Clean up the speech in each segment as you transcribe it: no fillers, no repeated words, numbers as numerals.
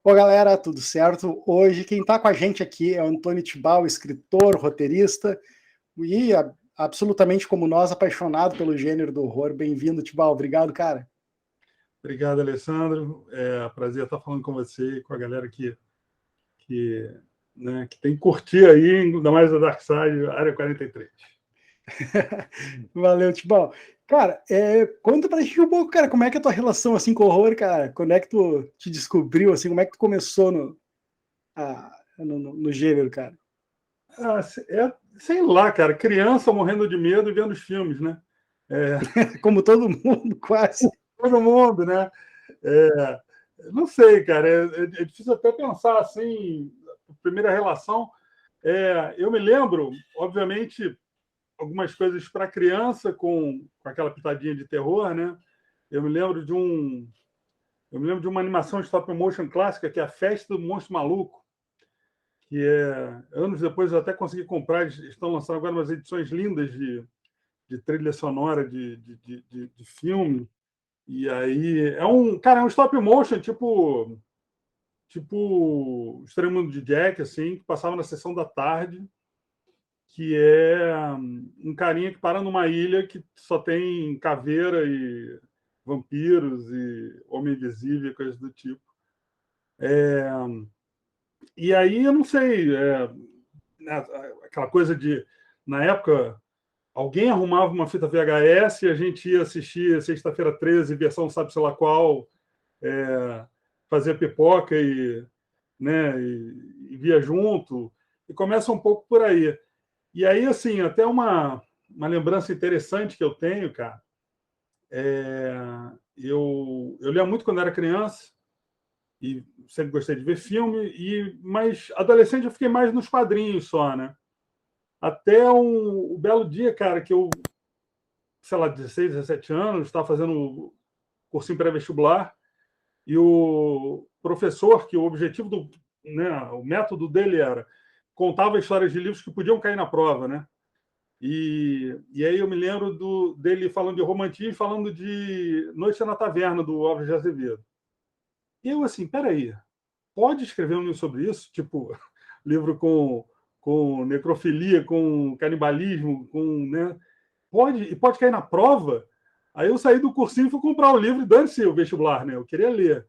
Ô galera, tudo certo? Hoje quem está com a gente aqui é o Antônio Tibau, escritor, roteirista e absolutamente como nós, apaixonado pelo gênero do horror. Bem-vindo, Tibau. Obrigado, cara. Obrigado, Alessandro. É um prazer estar falando com você e com a galera que, que tem que curtir aí, ainda mais a Dark Side, Área 43. Valeu, Tibau. Cara, conta pra gente um pouco, cara, como é que é a tua relação assim com o horror, cara? Quando é que tu te descobriu, assim, como é que tu começou no gênero, cara? Sei lá, cara, criança morrendo de medo e vendo os filmes, né? Como todo mundo, quase. Todo mundo, né? Não sei, cara, é difícil até pensar assim, primeira relação. Eu me lembro, obviamente, algumas coisas para criança com aquela pitadinha de terror, né? Eu me lembro de uma animação de stop motion clássica, que é a Festa do Monstro Maluco, que anos depois eu até consegui comprar, estão lançando agora umas edições lindas de trilha sonora de filme. E aí é um stop motion tipo Extremo Mundo de Jack, assim, que passava na sessão da tarde, que é um carinha que para numa ilha que só tem caveira e vampiros e homem invisível e coisas do tipo. E aí eu não sei, aquela coisa de, na época, alguém arrumava uma fita VHS e a gente ia assistir Sexta-feira 13, versão sabe-se lá qual, fazia pipoca e via junto, e começa um pouco por aí. E aí, assim, até uma lembrança interessante que eu tenho, cara, eu lia muito quando era criança, e sempre gostei de ver filme, mas adolescente eu fiquei mais nos quadrinhos só, né? Até um belo dia, cara, que eu, sei lá, 16, 17 anos, estava fazendo cursinho pré-vestibular, e o professor, que o objetivo o método dele era contava histórias de livros que podiam cair na prova, né? E aí eu me lembro dele falando de romantismo, falando de Noite na Taverna, do Álvares de Azevedo. E eu assim, peraí, pode escrever um livro sobre isso? Tipo, livro com necrofilia, com canibalismo, né? Pode cair na prova? Aí eu saí do cursinho e fui comprar o livro e dane-se o vestibular, né? Eu queria ler.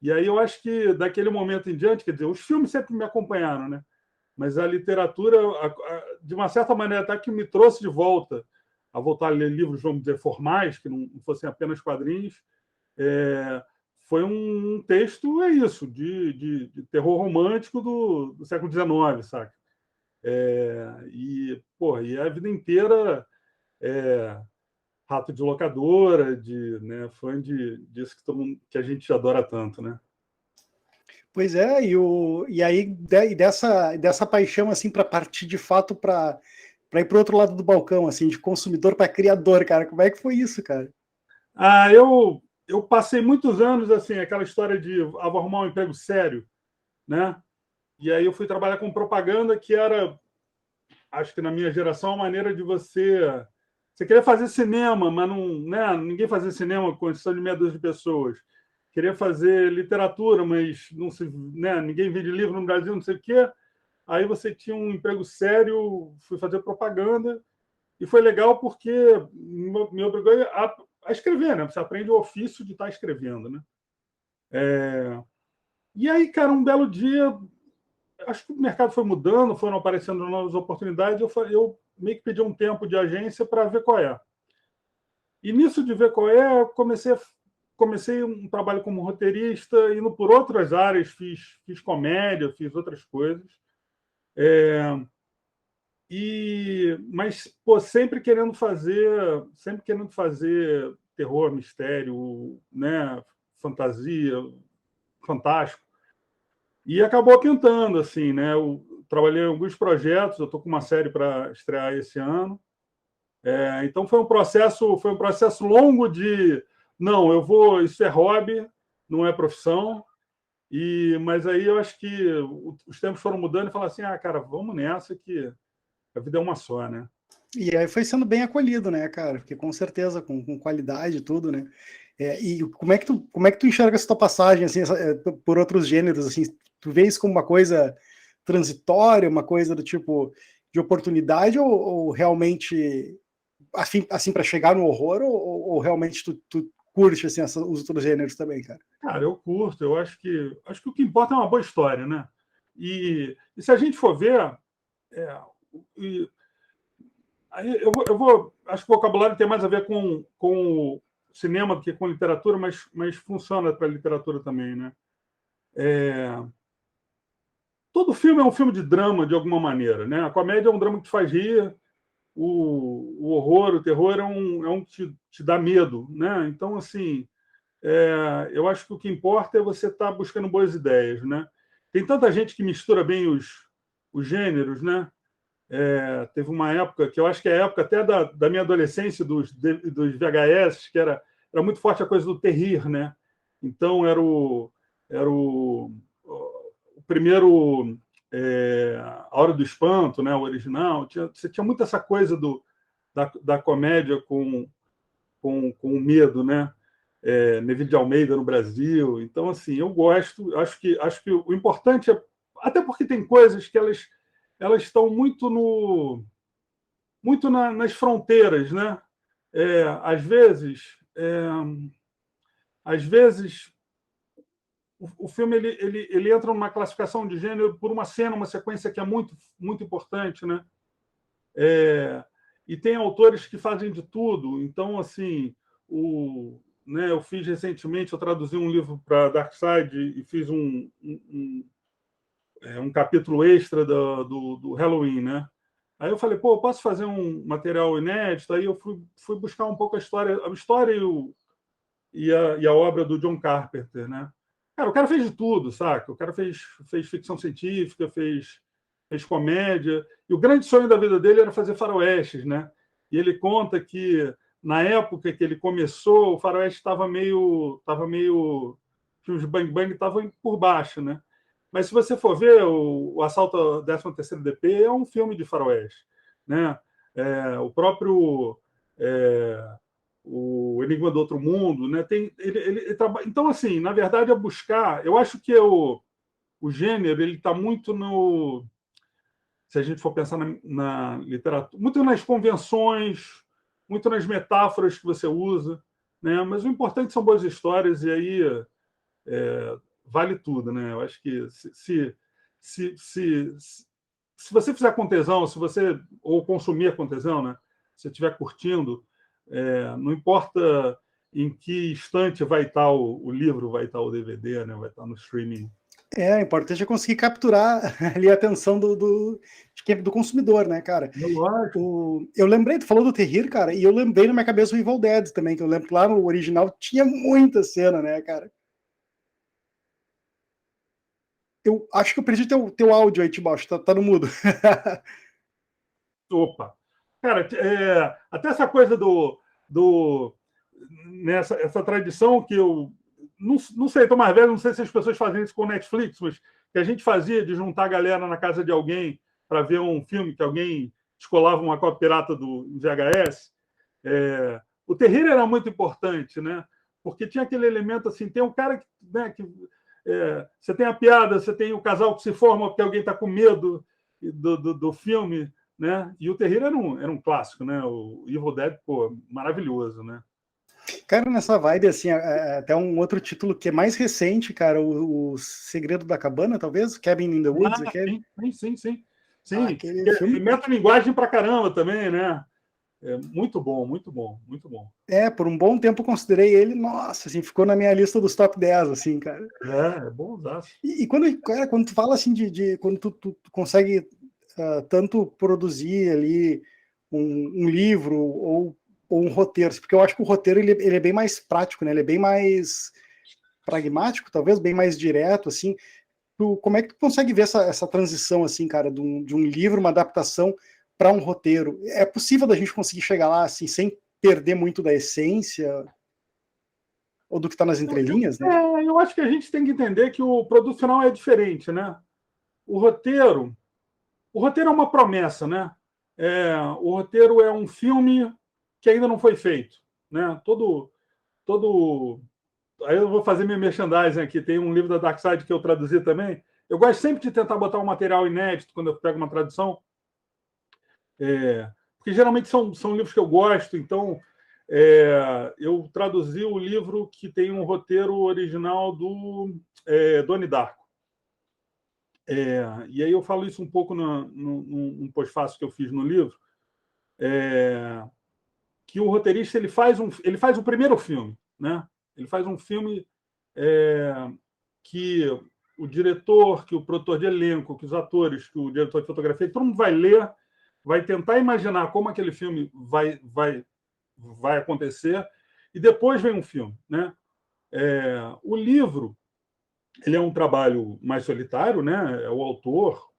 E aí eu acho que daquele momento em diante, quer dizer, os filmes sempre me acompanharam, né? Mas a literatura, de uma certa maneira, até que me trouxe de volta a voltar a ler livros, vamos dizer, formais, que não fossem apenas quadrinhos, foi um texto, de terror romântico do século XIX, saca? E a vida inteira rato de locadora, né, fã disso que a gente adora tanto, né? Pois é, e aí dessa paixão assim para partir de fato para ir para o outro lado do balcão, assim, de consumidor para criador, cara. Como é que foi isso, cara? Eu passei muitos anos assim, aquela história de vou arrumar um emprego sério, né? E aí eu fui trabalhar com propaganda, que era, acho que na minha geração, a maneira de você queria fazer cinema, mas não, né? Ninguém fazia cinema com exceção de meia dúzia de pessoas. Queria fazer literatura, mas não se, né? Ninguém vende livro no Brasil, não sei o quê. Aí você tinha um emprego sério, fui fazer propaganda, e foi legal porque me obrigou a escrever, né? Você aprende o ofício de estar escrevendo, né? E aí, cara, um belo dia, acho que o mercado foi mudando, foram aparecendo novas oportunidades, eu meio que pedi um tempo de agência para ver qual é. E nisso de ver qual é, eu comecei um trabalho como roteirista, indo por outras áreas, fiz comédia, fiz outras coisas. Mas pô, sempre querendo fazer terror, mistério, né, fantasia, fantástico. E acabou pintando assim, né? Eu trabalhei em alguns projetos, eu estou com uma série para estrear esse ano. Então foi um processo longo de não, isso é hobby, não é profissão. Mas aí eu acho que os tempos foram mudando e falaram assim, cara, vamos nessa que a vida é uma só, né? E aí foi sendo bem acolhido, né, cara? Porque com certeza, com qualidade e tudo, né? E como é que tu enxerga essa tua passagem, assim, por outros gêneros, assim, tu vê isso como uma coisa transitória, uma coisa do tipo de oportunidade, ou realmente assim para chegar no horror, ou realmente tu curte assim, os outros gêneros também, cara? Cara, eu curto, eu acho que o que importa é uma boa história, né? E se a gente for ver, é, e, aí acho que o vocabulário tem mais a ver com o cinema do que com literatura, mas funciona para a literatura também, né? Todo filme é um filme de drama, de alguma maneira, né? A comédia é um drama que te faz rir, o horror, o terror é um que te dá medo, né? Então, assim, eu acho que o que importa é você estar buscando boas ideias, né? Tem tanta gente que mistura bem os gêneros, né? Teve uma época que eu acho que é a época até da minha adolescência, dos VHS, que era muito forte a coisa do terrir, né? Então, o primeiro, A Hora do Espanto, né? O original. Você tinha muito essa coisa da comédia com o medo, né? Neville de Almeida no Brasil. Então, assim, eu gosto, acho que o importante é, até porque tem coisas que elas estão muito nas fronteiras, né? É, às vezes, é, às vezes o filme ele entra numa classificação de gênero por uma cena, uma sequência que é muito importante, né? E tem autores que fazem de tudo. Então, assim, eu fiz recentemente, eu traduzi um livro para Darkside e fiz um capítulo extra do Halloween, né? Aí eu falei, pô, eu posso fazer um material inédito? Aí eu fui buscar um pouco a história e a obra do John Carpenter, né? Cara, o cara fez de tudo, saca? O cara fez ficção científica, fez comédia, e o grande sonho da vida dele era fazer faroestes, né? E ele conta que, na época que ele começou, o faroeste estava meio... Os bang-bang estavam por baixo, né? Mas se você for ver, o Assalto ao 13º DP é um filme de faroeste, né? O próprio... o Enigma do Outro Mundo, né? Então, assim, na verdade, é buscar... Eu acho que o gênero ele está muito no... Se a gente for pensar na literatura, muito nas convenções, muito nas metáforas que você usa, né? Mas o importante são boas histórias e aí vale tudo, né? Eu acho que se você fizer com tesão, ou consumir com tesão, né? Se você estiver curtindo, não importa em que instante vai estar o livro, vai estar o DVD, né? Vai estar no streaming. O importante é conseguir capturar ali a atenção do consumidor, né, cara? Eu lembrei, tu falou do Terrir, cara, e eu lembrei na minha cabeça o Evil Dead também, que eu lembro que lá no original tinha muita cena, né, cara? Eu acho que eu perdi teu áudio aí, Tibacho, tá no mudo. Opa! Cara, até essa coisa essa tradição que eu não sei, estou mais velho, não sei se as pessoas fazem isso com o Netflix, mas que a gente fazia de juntar a galera na casa de alguém para ver um filme que alguém descolava uma cópia pirata do VHS. O terreiro era muito importante, né? Porque tinha aquele elemento assim, tem um cara você tem a piada, você tem o casal que se forma porque alguém está com medo do filme, né? E o terreiro era um clássico, né? O Evil Dead, pô, maravilhoso, né? Cara, nessa vibe, assim, até um outro título que é mais recente, cara, o Segredo da Cabana, talvez? Cabin in the Woods, aquele? Sim. Aquele filme... Metalinguagem pra caramba também, né? Muito bom, muito bom, muito bom. Por um bom tempo eu considerei ele, nossa, assim, ficou na minha lista dos top 10, assim, cara. É bom usar. E quando tu fala, assim, quando tu consegue tanto produzir ali um livro ou um roteiro, porque eu acho que o roteiro ele é bem mais prático, né? Ele é bem mais pragmático, talvez, bem mais direto, assim. Como é que tu consegue ver essa transição, assim, cara, de um livro, uma adaptação para um roteiro? É possível da gente conseguir chegar lá, assim, sem perder muito da essência ou do que está nas entrelinhas, né? Eu acho que a gente tem que entender que o produto final é diferente, né? O roteiro é uma promessa, né? O roteiro é um filme que ainda não foi feito, né? todo... Aí eu vou fazer minha merchandising aqui. Tem um livro da Dark Side que eu traduzi também. Eu gosto sempre de tentar botar um material inédito quando eu pego uma tradução. Porque geralmente são livros que eu gosto. Então, eu traduzi o livro que tem um roteiro original do Donnie Darko. E aí eu falo isso um pouco num pós-fácil que eu fiz no livro, que o roteirista ele faz o primeiro filme, né? Ele faz um filme que o diretor, que o produtor de elenco, que os atores, que o diretor de fotografia, todo mundo vai ler, vai tentar imaginar como aquele filme vai acontecer, e depois vem um filme, né? O livro ele é um trabalho mais solitário, né? É o autor,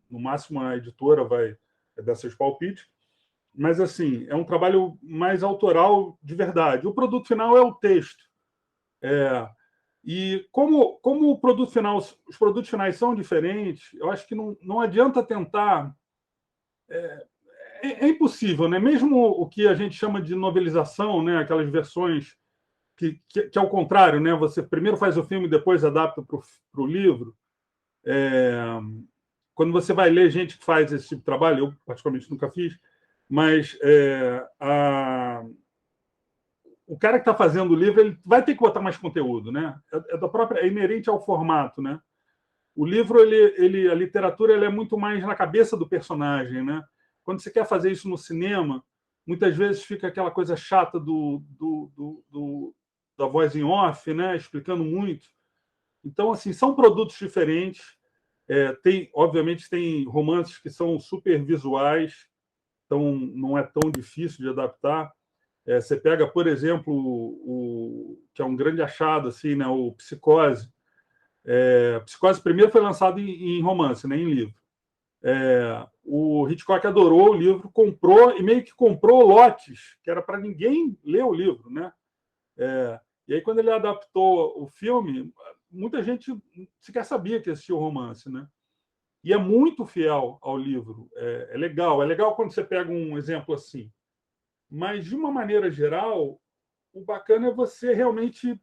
no máximo a editora vai dar seus palpites, mas assim é um trabalho mais autoral de verdade. O produto final é o texto. E como o produto final, os produtos finais são diferentes, eu acho que não adianta tentar. É impossível, né? Mesmo o que a gente chama de novelização, né? Aquelas versões que é o contrário, né? Você primeiro faz o filme e depois adapta para o livro. Quando você vai ler gente que faz esse tipo de trabalho, eu particularmente nunca fiz, mas o cara que está fazendo o livro ele vai ter que botar mais conteúdo, né? É inerente ao formato, né? O livro, a literatura, ele é muito mais na cabeça do personagem, né? Quando você quer fazer isso no cinema, muitas vezes fica aquela coisa chata da voz em off, né? Explicando muito. Então, assim, são produtos diferentes. Obviamente, tem romances que são super visuais, então não é tão difícil de adaptar. Você pega, por exemplo, que é um grande achado, assim, né? O Psicose. Psicose primeiro foi lançado em romance, né? Em livro. O Hitchcock adorou o livro, comprou e meio que comprou lotes, que era para ninguém ler o livro, né? E aí, quando ele adaptou o filme, muita gente sequer sabia que existia o romance, né? E é muito fiel ao livro. É legal quando você pega um exemplo assim. Mas, de uma maneira geral, o bacana é você realmente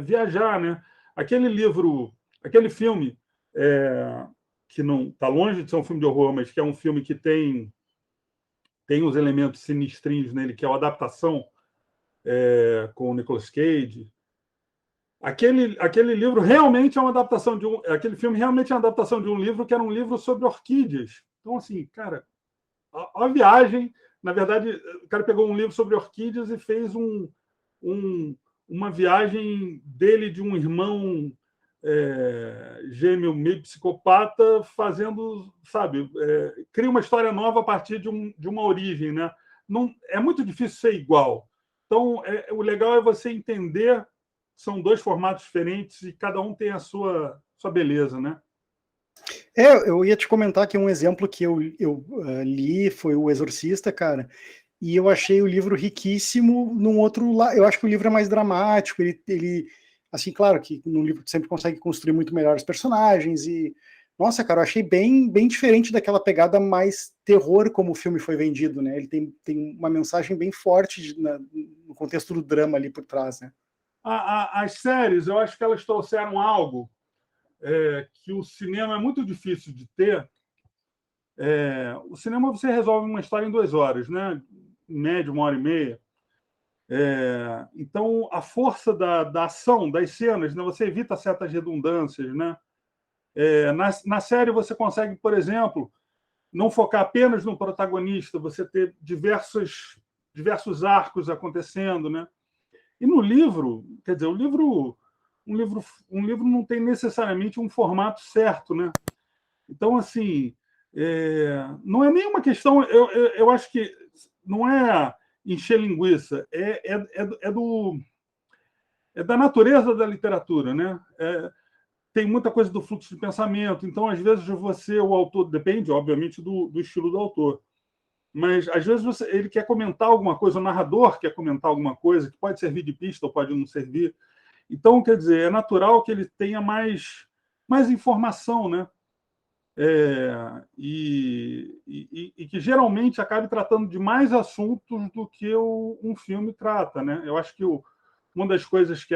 viajar, né? Aquele filme que não está longe de ser um filme de horror, mas que é um filme que tem os elementos sinistrinhos nele, que é a adaptação com o Nicolas Cage. Aquele livro realmente é uma adaptação aquele filme realmente é uma adaptação de um livro que era um livro sobre orquídeas. Então, assim, cara, a viagem, na verdade, o cara pegou um livro sobre orquídeas e fez uma viagem dele de um irmão gêmeo meio psicopata fazendo, sabe, cria uma história nova a partir de uma origem, né? Não, é muito difícil ser igual. Então, o legal é você entender são dois formatos diferentes e cada um tem a sua beleza, né? Eu ia te comentar que um exemplo que eu li foi O Exorcista, cara, e eu achei o livro riquíssimo num outro lado. Eu acho que o livro é mais dramático, ele assim, claro que no livro tu sempre consegue construir muito melhor os personagens e, nossa, cara, eu achei bem diferente daquela pegada mais terror como o filme foi vendido, né? Ele tem uma mensagem bem forte no contexto do drama ali por trás, né? As séries, eu acho que elas trouxeram algo que o cinema é muito difícil de ter. O cinema você resolve uma história em 2 horas, né? Em média, 1h30. Então, a força da ação, das cenas, né? Você evita certas redundâncias, né? Na série, você consegue, por exemplo, não focar apenas no protagonista, você ter diversos arcos acontecendo, né? E no livro, quer dizer, um livro não tem necessariamente um formato certo, né? Então, assim, não é nenhuma questão. Eu acho que não é encher linguiça, é da natureza da literatura, né? Tem muita coisa do fluxo de pensamento. Então, às vezes, o autor, depende, obviamente, do estilo do autor. Mas, às vezes, ele quer comentar alguma coisa, o narrador quer comentar alguma coisa, que pode servir de pista ou pode não servir. Então, quer dizer, é natural que ele tenha mais informação, né? E que geralmente acabe tratando de mais assuntos do que um filme trata, né? Eu acho que uma das coisas que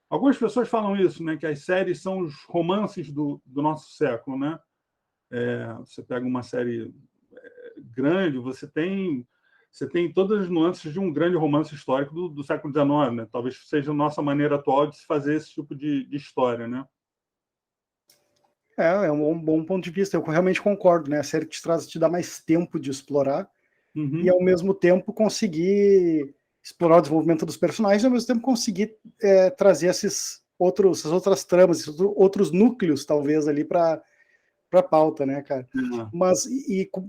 algumas pessoas falam isso, né? Que as séries são os romances do nosso século, né? Você pega uma série grande, você tem todas as nuances de um grande romance histórico do século XIX, né? Talvez seja a nossa maneira atual de se fazer esse tipo de história, né? É um bom ponto de vista. Eu realmente concordo, né? A série te dá mais tempo de explorar e, ao mesmo tempo, conseguir explorar o desenvolvimento dos personagens e, ao mesmo tempo, conseguir trazer essas outras tramas, esses outros núcleos, talvez, ali para pauta, né, cara? Mas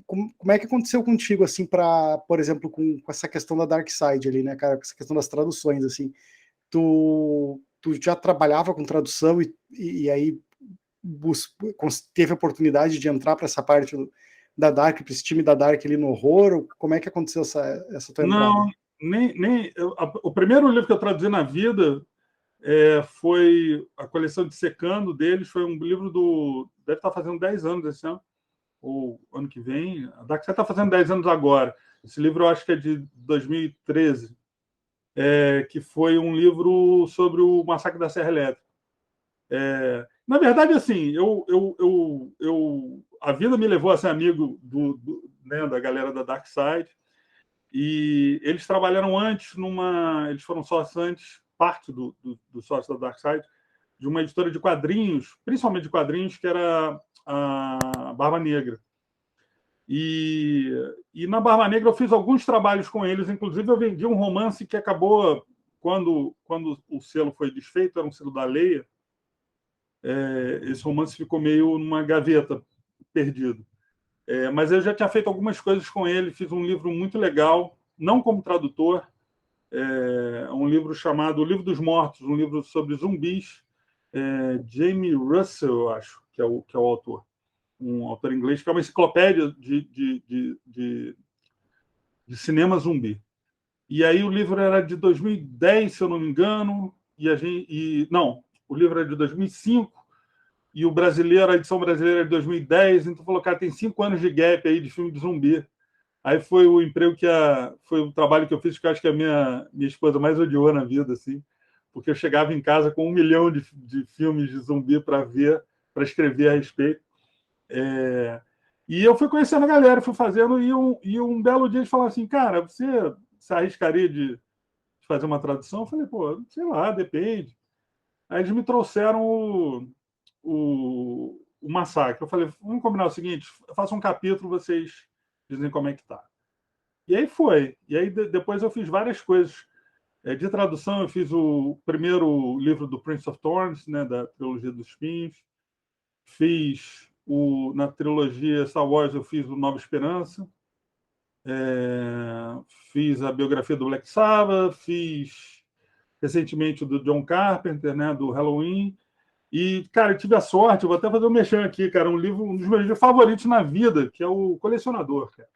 como é que aconteceu contigo, assim, por exemplo, com essa questão da Dark Side ali, né, cara? Com essa questão das traduções, assim. Tu já trabalhava com tradução e aí teve a oportunidade de entrar para essa parte da Dark, para esse time da Dark ali no horror? Como é que aconteceu essa tua entrada? Não, o primeiro livro que eu traduzi na vida foi a coleção de Secando deles, foi um livro deve estar fazendo 10 anos esse ano, ou ano que vem. A Dark está fazendo 10 anos agora. Esse livro eu acho que é de 2013, que foi um livro sobre o massacre da Serra Elétrica. Na verdade, assim, a vida me levou a ser amigo né, da galera da Dark Side, e eles trabalharam antes eles foram sócios antes, parte do sócio da Dark Side, de uma editora de quadrinhos, principalmente de quadrinhos, que era a Barba Negra. E na Barba Negra eu fiz alguns trabalhos com eles, inclusive eu vendi um romance que acabou, quando o selo foi desfeito, era um selo da Leia, esse romance ficou meio numa gaveta, perdido. Mas eu já tinha feito algumas coisas com ele, fiz um livro muito legal, não como tradutor, um livro chamado O Livro dos Mortos, um livro sobre zumbis, Jamie Russell, eu acho, que é o autor, um autor inglês, que é uma enciclopédia de cinema zumbi. E aí o livro era de 2010, se eu não me engano, não, o livro era de 2005, e a edição brasileira é de 2010, então falou, cara, tem 5 anos de gap aí de filme de zumbi. Aí foi o emprego foi o trabalho que eu fiz, que eu acho que a minha esposa mais odiou na vida, assim, porque eu chegava em casa com 1 milhão de filmes de zumbi para ver, para escrever a respeito. E eu fui conhecendo a galera, fui fazendo, e um belo dia eles falaram assim, cara, você se arriscaria de fazer uma tradução? Eu falei, pô, sei lá, depende. Aí eles me trouxeram o massacre. Eu falei, vamos combinar o seguinte, eu faço um capítulo, vocês dizem como é que tá. E aí foi. E aí depois eu fiz várias coisas. De tradução, eu fiz o primeiro livro do Prince of Thorns, né, da trilogia dos Espinhos. Fiz na trilogia Star Wars, eu fiz o Nova Esperança. Fiz a biografia do Black Sabbath, fiz recentemente o do John Carpenter, né, do Halloween. E, cara, eu tive a sorte, vou até fazer um mexão aqui, cara, um dos meus livros favoritos na vida, que é o Colecionador, cara.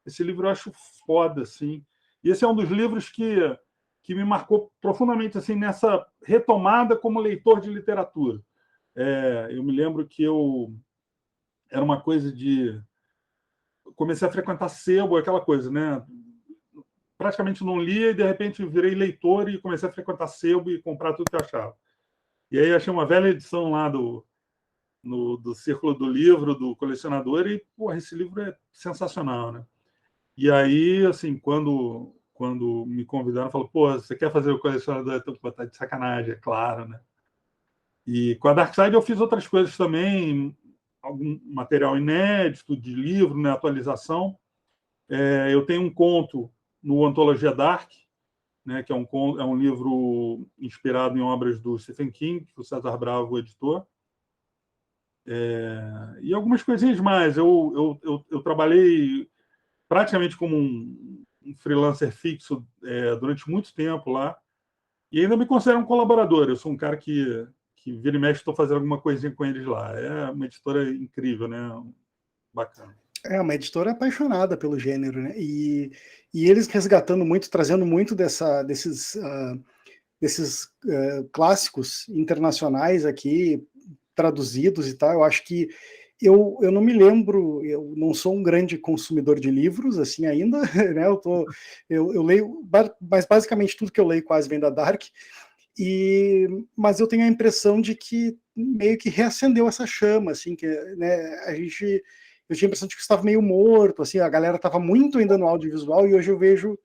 Esse livro eu acho foda, assim. E esse é um dos livros que me marcou profundamente, assim, nessa retomada como leitor de literatura. Eu me lembro que era uma coisa de... Comecei a frequentar sebo, aquela coisa, né? Praticamente não lia e, de repente, virei leitor e comecei a frequentar sebo e comprar tudo que eu achava. E aí achei uma velha edição lá do Círculo do Livro, do Colecionador, e, porra, esse livro é sensacional, né? E aí, assim, quando me convidaram, falaram, pô, você quer fazer o Colecionador? Eu tô de sacanagem, é claro, né? E com a Darkside eu fiz outras coisas também, algum material inédito de livro, né, atualização. Eu tenho um conto no Antologia Dark, né, que é um livro inspirado em obras do Stephen King, que o César Bravo editor. E algumas coisinhas mais. Eu trabalhei praticamente como um freelancer fixo durante muito tempo lá, e ainda me considero um colaborador. Eu sou um cara que vira e mexe, estou fazendo alguma coisinha com eles lá. É uma editora incrível, né? Bacana. É uma editora apaixonada pelo gênero, né? E eles resgatando muito, trazendo muito desses clássicos internacionais aqui, traduzidos e tal. Eu acho que Eu não me lembro, eu não sou um grande consumidor de livros, assim, ainda, né? Eu leio, mas basicamente tudo que eu leio quase vem da Dark, mas eu tenho a impressão de que meio que reacendeu essa chama, assim, que, né, eu tinha a impressão de que estava meio morto, assim, a galera estava muito ainda no audiovisual, e hoje eu vejo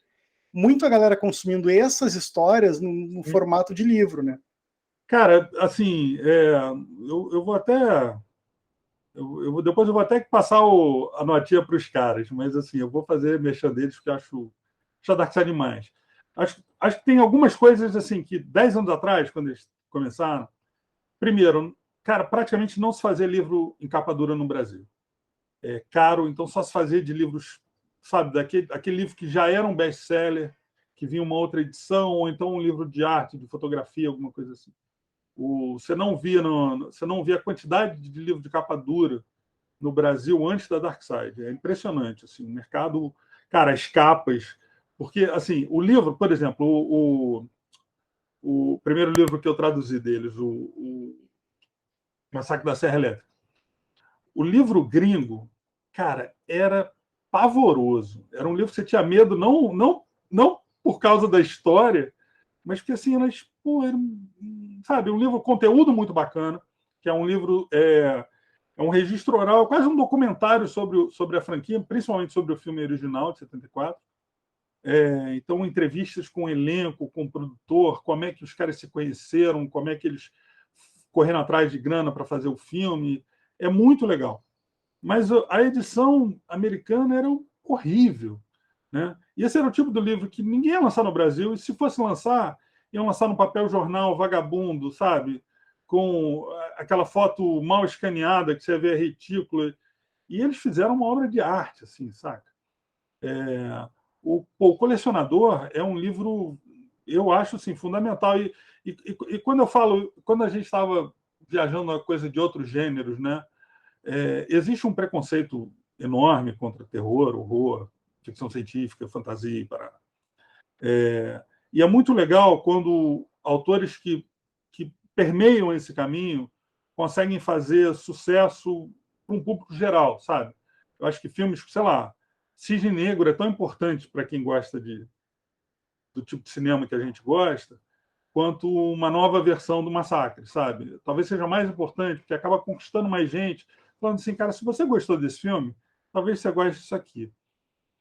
muito a galera consumindo essas histórias no formato de livro, né? Cara, assim, eu vou até. Depois eu vou até que passar a notinha para os caras, mas assim, eu vou fazer mexer deles, porque acho a Dark Side demais. Acho que tem algumas coisas assim que 10 anos atrás, quando eles começaram, primeiro, cara, praticamente não se fazia livro em capa dura no Brasil. É caro, então só se fazia de livros, sabe, aquele livro que já era um best-seller, que vinha uma outra edição, ou então um livro de arte, de fotografia, alguma coisa assim. Você não via a quantidade de livro de capa dura no Brasil antes da Dark Side. É impressionante, assim, o mercado, cara, as capas, porque assim, o livro, por exemplo, o primeiro livro que eu traduzi deles, o Massacre da Serra Elétrica, o livro gringo, cara, era pavoroso. Era um livro que você tinha medo, não por causa da história, mas porque assim, sabe, um livro, conteúdo muito bacana, que é um livro, é um registro oral, quase um documentário sobre a franquia, principalmente sobre o filme original de 74. Então, entrevistas com o elenco, com o produtor, como é que os caras se conheceram, como é que eles correram atrás de grana para fazer o filme. É muito legal. Mas a edição americana era horrível. Né? E esse era o tipo do livro que ninguém ia lançar no Brasil, e se fosse lançar, iam lançar no papel jornal vagabundo, sabe? Com aquela foto mal escaneada, que você vê retícula. E eles fizeram uma obra de arte, assim, saca? O Colecionador é um livro, eu acho, assim, fundamental. E quando eu falo, quando a gente estava viajando a coisa de outros gêneros, né? Existe um preconceito enorme contra terror, horror, ficção científica, fantasia e parada. E é muito legal quando autores que permeiam esse caminho conseguem fazer sucesso para um público geral, sabe? Eu acho que filmes, sei lá, Cisne Negro é tão importante para quem gosta do tipo de cinema que a gente gosta, quanto uma nova versão do Massacre, sabe? Talvez seja mais importante, porque acaba conquistando mais gente, falando assim, cara, se você gostou desse filme, talvez você goste disso aqui.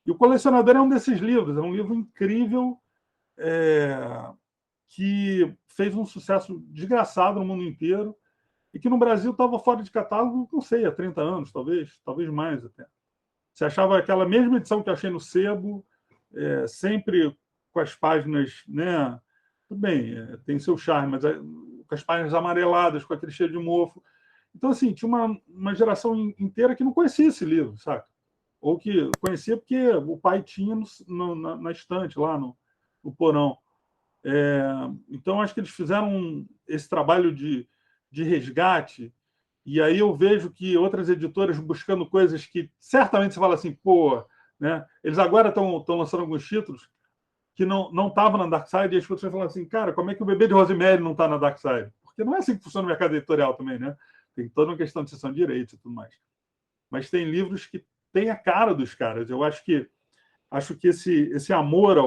E O Colecionador é um desses livros, é um livro incrível, é, que fez um sucesso desgraçado no mundo inteiro e que no Brasil estava fora de catálogo, não sei, há 30 anos, talvez mais até. Você achava aquela mesma edição que eu achei no Sebo, sempre com as páginas, né? Tudo bem, tem seu charme, mas com as páginas amareladas, com aquele cheiro de mofo. Então, assim, tinha uma geração inteira que não conhecia esse livro, sabe? Ou que conhecia porque o pai tinha na estante, lá no porão. Então, acho que eles fizeram esse trabalho de resgate, e aí eu vejo que outras editoras buscando coisas que certamente você fala assim, pô, né? Eles agora estão lançando alguns títulos que não estavam na Dark Side, e as pessoas falam assim, cara, como é que o Bebê de Rosemary não está na Dark Side? Porque não é assim que funciona o mercado editorial também, né? Tem toda uma questão de sessão de direitos e tudo mais. Mas tem livros que têm a cara dos caras. Eu acho que esse amor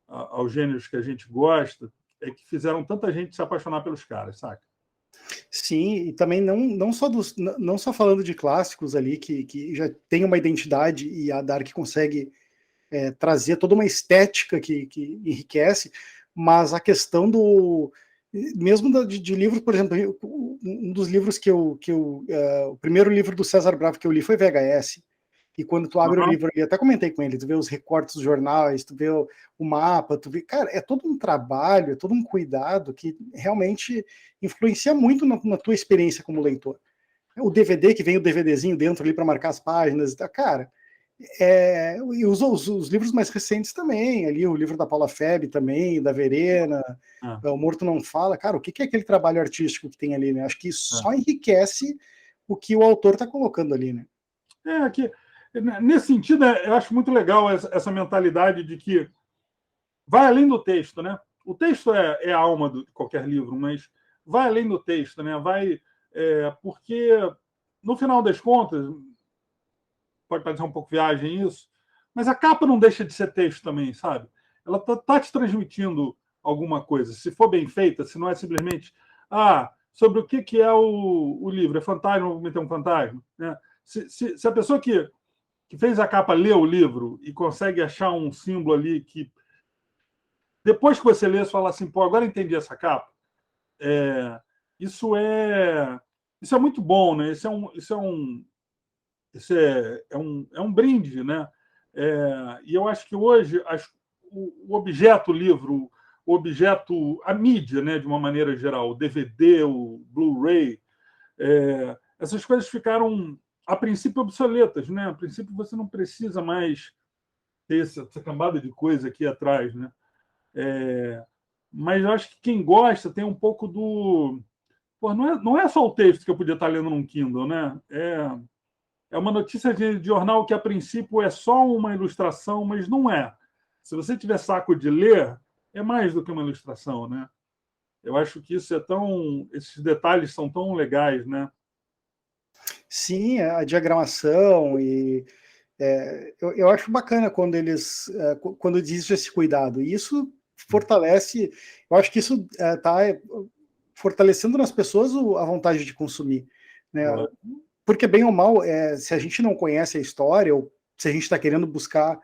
aos gêneros que a gente gosta é que fizeram tanta gente se apaixonar pelos caras, saca? Sim, e também não só falando de clássicos ali que já tem uma identidade e a Dark consegue trazer toda uma estética que enriquece, mas a questão mesmo de livros, por exemplo, um dos livros o primeiro livro do César Bravo que eu li foi VHS. E quando tu abre o livro ali, até comentei com ele, tu vê os recortes dos jornais, tu vê o mapa, tu vê, cara, é todo um trabalho, é todo um cuidado que realmente influencia muito na tua experiência como leitor. O DVD, que vem o DVDzinho dentro ali para marcar as páginas, cara, e os livros mais recentes também, ali o livro da Paula Feb também, da Verena, O Morto Não Fala, cara, o que é aquele trabalho artístico que tem ali, né? Acho que isso só enriquece o que o autor está colocando ali, né? Que nesse sentido, eu acho muito legal essa mentalidade de que vai além do texto, né? O texto é a alma de qualquer livro, mas vai além do texto, né? Porque no final das contas, pode parecer um pouco viagem isso, mas a capa não deixa de ser texto também, sabe? Ela tá te transmitindo alguma coisa. Se for bem feita, se não é simplesmente sobre o que é o livro. É fantasma, vou meter um fantasma. Né? Se a pessoa que fez a capa lê o livro e consegue achar um símbolo ali que, depois que você lê, você fala assim, pô, agora entendi essa capa. Isso é muito bom, né? Isso é um brinde, né? E eu acho que hoje o objeto livro, o objeto, a mídia, né, de uma maneira geral, o DVD, o Blu-ray, essas coisas ficaram, a princípio, obsoletas, né? A princípio, você não precisa mais ter essa cambada de coisa aqui atrás, né? Mas eu acho que quem gosta tem um pouco do... Pô, não é só o texto que eu podia estar lendo num Kindle, né? É uma notícia de jornal que, a princípio, é só uma ilustração, mas não é. Se você tiver saco de ler, é mais do que uma ilustração, né? Eu acho que esses detalhes são tão legais, né? Sim, a diagramação e eu acho bacana quando quando existe esse cuidado. E isso fortalece, eu acho que isso está fortalecendo nas pessoas a vontade de consumir, né? Porque, bem ou mal, se a gente não conhece a história, ou se a gente está querendo buscar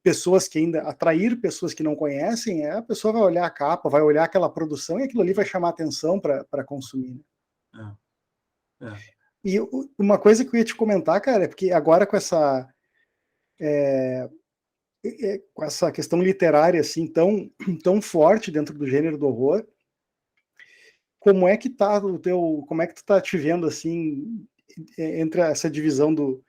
pessoas que ainda, atrair pessoas que não conhecem, a pessoa vai olhar a capa, vai olhar aquela produção e aquilo ali vai chamar atenção para consumir. E uma coisa que eu ia te comentar, cara, é porque agora com essa questão literária assim tão forte dentro do gênero do horror, como é que como é que tu tá te vendo assim entre essa divisão do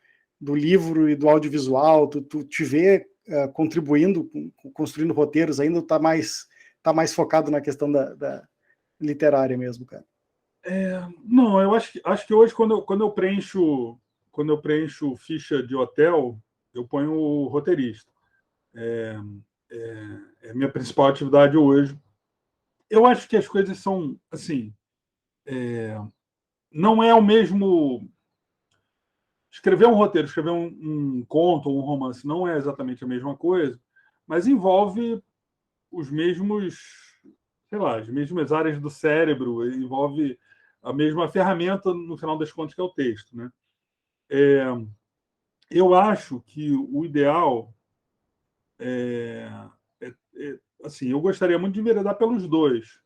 livro e do audiovisual? Tu te vê contribuindo, construindo roteiros ainda, ou tá mais focado na questão da literária mesmo, cara? Não, eu acho que hoje, quando eu preencho ficha de hotel, eu ponho o roteirista. É a minha principal atividade hoje. Eu acho que as coisas são, assim, não é o mesmo... Escrever um roteiro, escrever um conto ou um romance não é exatamente a mesma coisa, mas envolve os mesmos, sei lá, as mesmas áreas do cérebro, envolve a mesma ferramenta, no final das contas, que é o texto, né? Eu acho que o ideal assim, eu gostaria muito de enveredar pelos dois.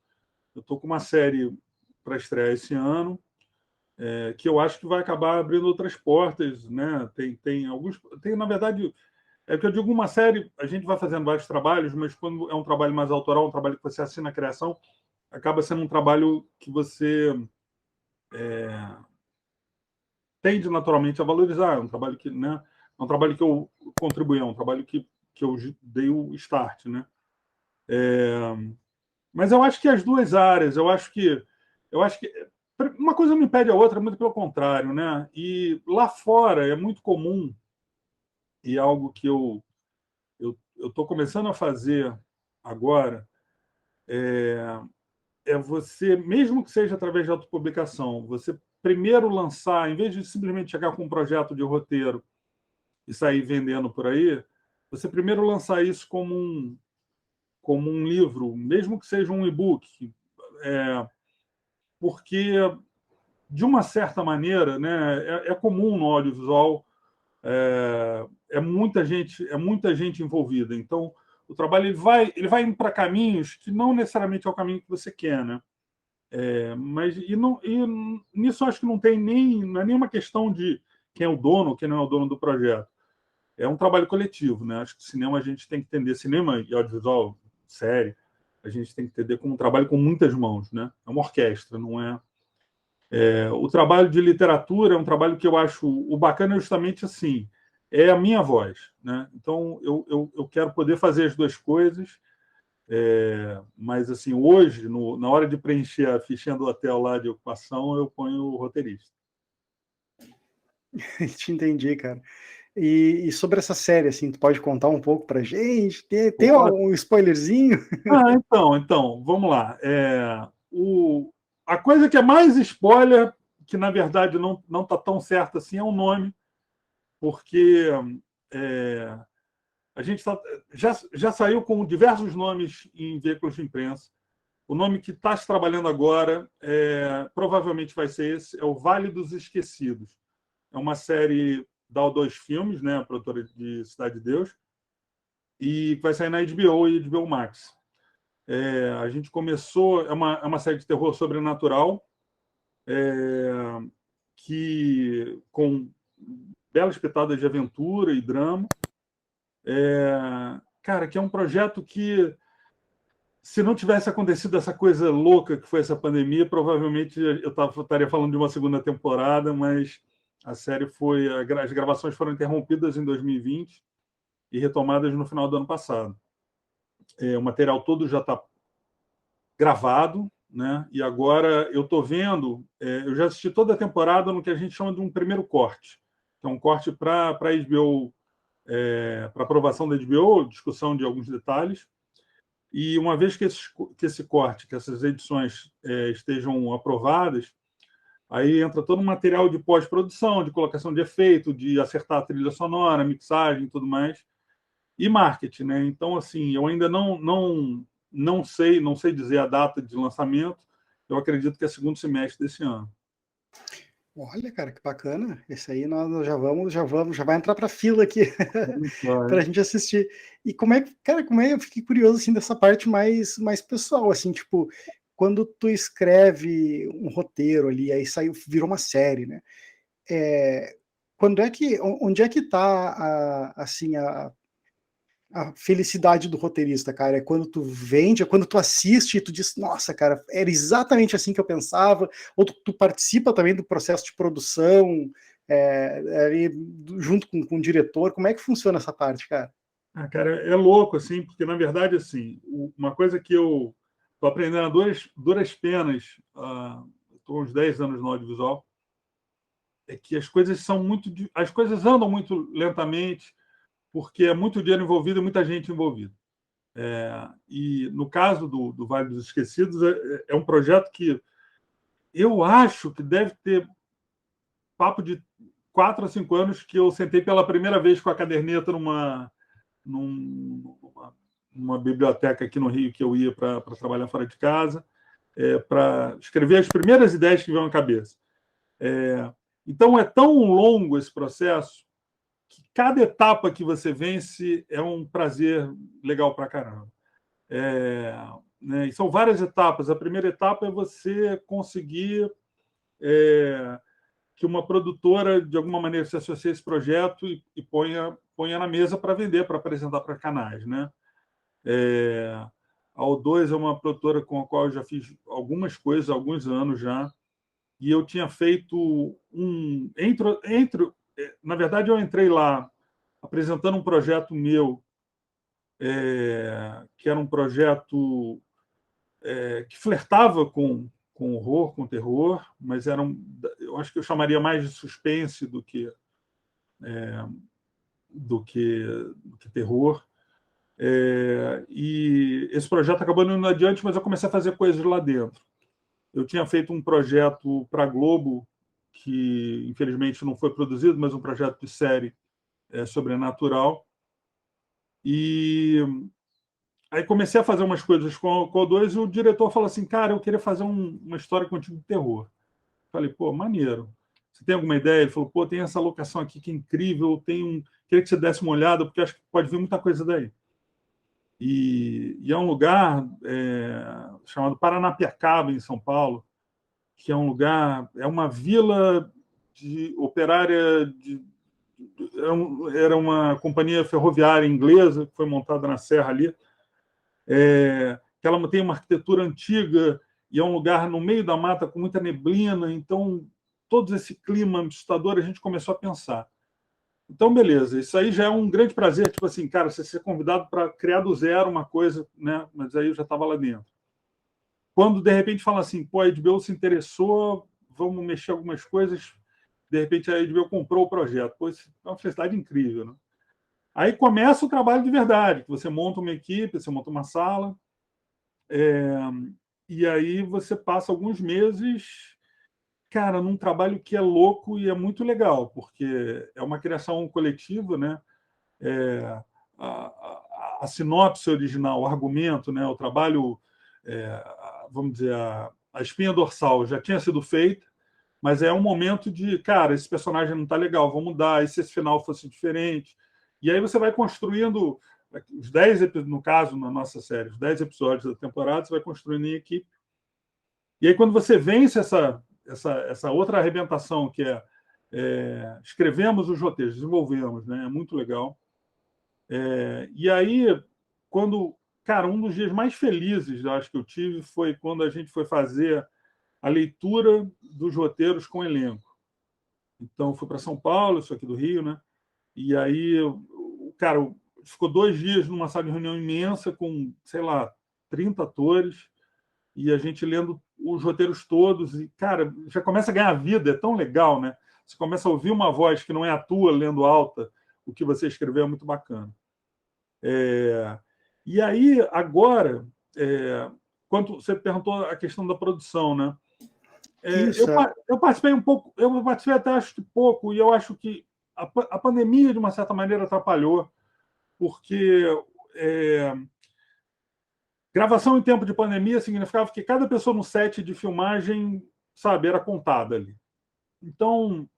Eu estou com uma série para estrear esse ano, que eu acho que vai acabar abrindo outras portas, né? Na verdade, que eu digo, uma série, a gente vai fazendo vários trabalhos, mas quando é um trabalho mais autoral, um trabalho que você assina a criação, acaba sendo um trabalho que você tende naturalmente a valorizar. É um trabalho que, né? É um trabalho que eu contribuí, é um trabalho que eu dei o start, né? Mas eu acho que as duas áreas, eu acho que uma coisa não impede a outra, muito pelo contrário, né? E lá fora é muito comum, e algo que eu estou começando a fazer agora, você, mesmo que seja através de autopublicação, você primeiro lançar, em vez de simplesmente chegar com um projeto de roteiro e sair vendendo por aí, você primeiro lançar isso como um livro, mesmo que seja um e-book, porque, de uma certa maneira, né, é comum no audiovisual, muita gente envolvida. Então, o trabalho ele vai indo para caminhos que não necessariamente é o caminho que você quer, né? Mas nisso eu acho que não é nenhuma questão de quem é o dono ou quem não é o dono do projeto. É um trabalho coletivo, né? Acho que cinema a gente tem que entender, cinema e audiovisual, série, a gente tem que entender como um trabalho com muitas mãos, né? É uma orquestra, não é? O trabalho de literatura é um trabalho que eu acho o bacana justamente assim, é a minha voz, né? Então eu quero poder fazer as duas coisas, mas assim, hoje, na hora de preencher a fichinha do hotel lá de ocupação, eu ponho o roteirista. Te entendi, cara. E sobre essa série, assim, tu pode contar um pouco pra gente? Tem um spoilerzinho? Então, vamos lá. A coisa que é mais spoiler que na verdade não está tão certo assim é o nome, porque a gente já saiu com diversos nomes em veículos de imprensa. O nome que está se trabalhando agora provavelmente vai ser esse, é o Vale dos Esquecidos. É uma série da O2 Filmes, né, a produtora de Cidade de Deus, e vai sair na HBO e HBO Max. A gente começou, é uma série de terror sobrenatural, que com belas pitadas de aventura e drama. Cara, que é um projeto que, se não tivesse acontecido essa coisa louca que foi essa pandemia, provavelmente eu estaria falando de uma segunda temporada, mas a série as gravações foram interrompidas em 2020 e retomadas no final do ano passado. O material todo já está gravado, né? E agora eu estou vendo, eu já assisti toda a temporada no que a gente chama de um primeiro corte, que é um corte para a HBO, para aprovação da HBO, discussão de alguns detalhes. E uma vez que esse corte, que essas edições estejam aprovadas, aí entra todo um material de pós-produção, de colocação de efeito, de acertar a trilha sonora, mixagem e tudo mais, e marketing, né? Então, assim, eu ainda não sei dizer a data de lançamento. Eu acredito que é segundo semestre desse ano. Olha, cara, que bacana. Esse aí nós já vai entrar para fila aqui para a gente assistir. E como é que, cara, eu fiquei curioso assim dessa parte mais pessoal, assim, tipo, quando tu escreve um roteiro ali, aí virou uma série, né? Onde é que tá a felicidade do roteirista, cara? É quando tu vende, é quando tu assiste e tu diz, nossa, cara, era exatamente assim que eu pensava, ou tu participa também do processo de produção, junto com o diretor, como é que funciona essa parte, cara? Cara, é louco, assim, porque, na verdade, assim, uma coisa que eu estou aprendendo a duras penas, estou há uns 10 anos no audiovisual, é que as coisas andam muito lentamente, porque é muito dinheiro envolvido e muita gente envolvida. E no caso do Vale dos Esquecidos, é um projeto que eu acho que deve ter papo de 4 a 5 anos que eu sentei pela primeira vez com a caderneta numa biblioteca aqui no Rio que eu ia para trabalhar fora de casa, para escrever as primeiras ideias que vêm à cabeça. Então, é tão longo esse processo que cada etapa que você vence é um prazer legal para caramba. Né? E são várias etapas. A primeira etapa é você conseguir que uma produtora, de alguma maneira, se associe a esse projeto e ponha na mesa para vender, para apresentar para canais. Né? A O2 é uma produtora com a qual eu já fiz algumas coisas há alguns anos já, e eu tinha feito na verdade, eu entrei lá apresentando um projeto meu, que era um projeto que flertava com horror, com terror, mas eu acho que eu chamaria mais de suspense do que terror. E esse projeto acabou não indo adiante, mas eu comecei a fazer coisas lá dentro. Eu tinha feito um projeto para a Globo, que infelizmente não foi produzido, mas um projeto de série sobrenatural. E aí comecei a fazer umas coisas com o O2 e o diretor falou assim, cara, eu queria fazer uma história contigo de terror. Falei, pô, maneiro. Você tem alguma ideia? Ele falou, pô, tem essa locação aqui que é incrível, queria que você desse uma olhada, porque acho que pode vir muita coisa daí. E é um lugar chamado Paranapiacaba, em São Paulo, que é um lugar, é uma vila operária, era uma companhia ferroviária inglesa que foi montada na serra ali, que ela tem uma arquitetura antiga e é um lugar no meio da mata com muita neblina, então todo esse clima assustador a gente começou a pensar. Então, beleza, isso aí já é um grande prazer, tipo assim, cara, você ser convidado para criar do zero uma coisa, né? Mas aí eu já estava lá dentro. Quando, de repente, fala assim, pô, a HBO se interessou, vamos mexer algumas coisas, de repente a HBO comprou o projeto. Pô, isso é uma felicidade incrível, né? Aí começa o trabalho de verdade, que você monta uma equipe, você monta uma sala, e aí você passa alguns meses cara, num trabalho que é louco e é muito legal, porque é uma criação coletiva, né? É, a sinopse original, o argumento, né? O trabalho, vamos dizer, a espinha dorsal já tinha sido feita, mas é um momento de, cara, esse personagem não está legal, vamos mudar, e se esse final fosse diferente? E aí você vai construindo os 10 episódios, no caso, na nossa série, os 10 episódios da temporada, você vai construindo em equipe. E aí, quando você vence essa outra arrebentação, que escrevemos os roteiros, desenvolvemos, né? É muito legal. E aí, quando, cara, um dos dias mais felizes, eu acho que eu tive, foi quando a gente foi fazer a leitura dos roteiros com elenco. Então, fui para São Paulo, isso aqui do Rio, né? E aí, cara, ficou 2 dias numa sala de reunião imensa com, sei lá, 30 atores, e a gente lendo os roteiros todos, e, cara, já começa a ganhar vida, é tão legal, né? Você começa a ouvir uma voz que não é a tua lendo alta, o que você escreveu é muito bacana. E aí, agora, quando você perguntou a questão da produção, né? Isso, Eu participei um pouco, eu participei até acho que pouco, e eu acho que a pandemia, de uma certa maneira, atrapalhou, porque gravação em tempo de pandemia significava que cada pessoa no set de filmagem, sabe, era contada ali. Então,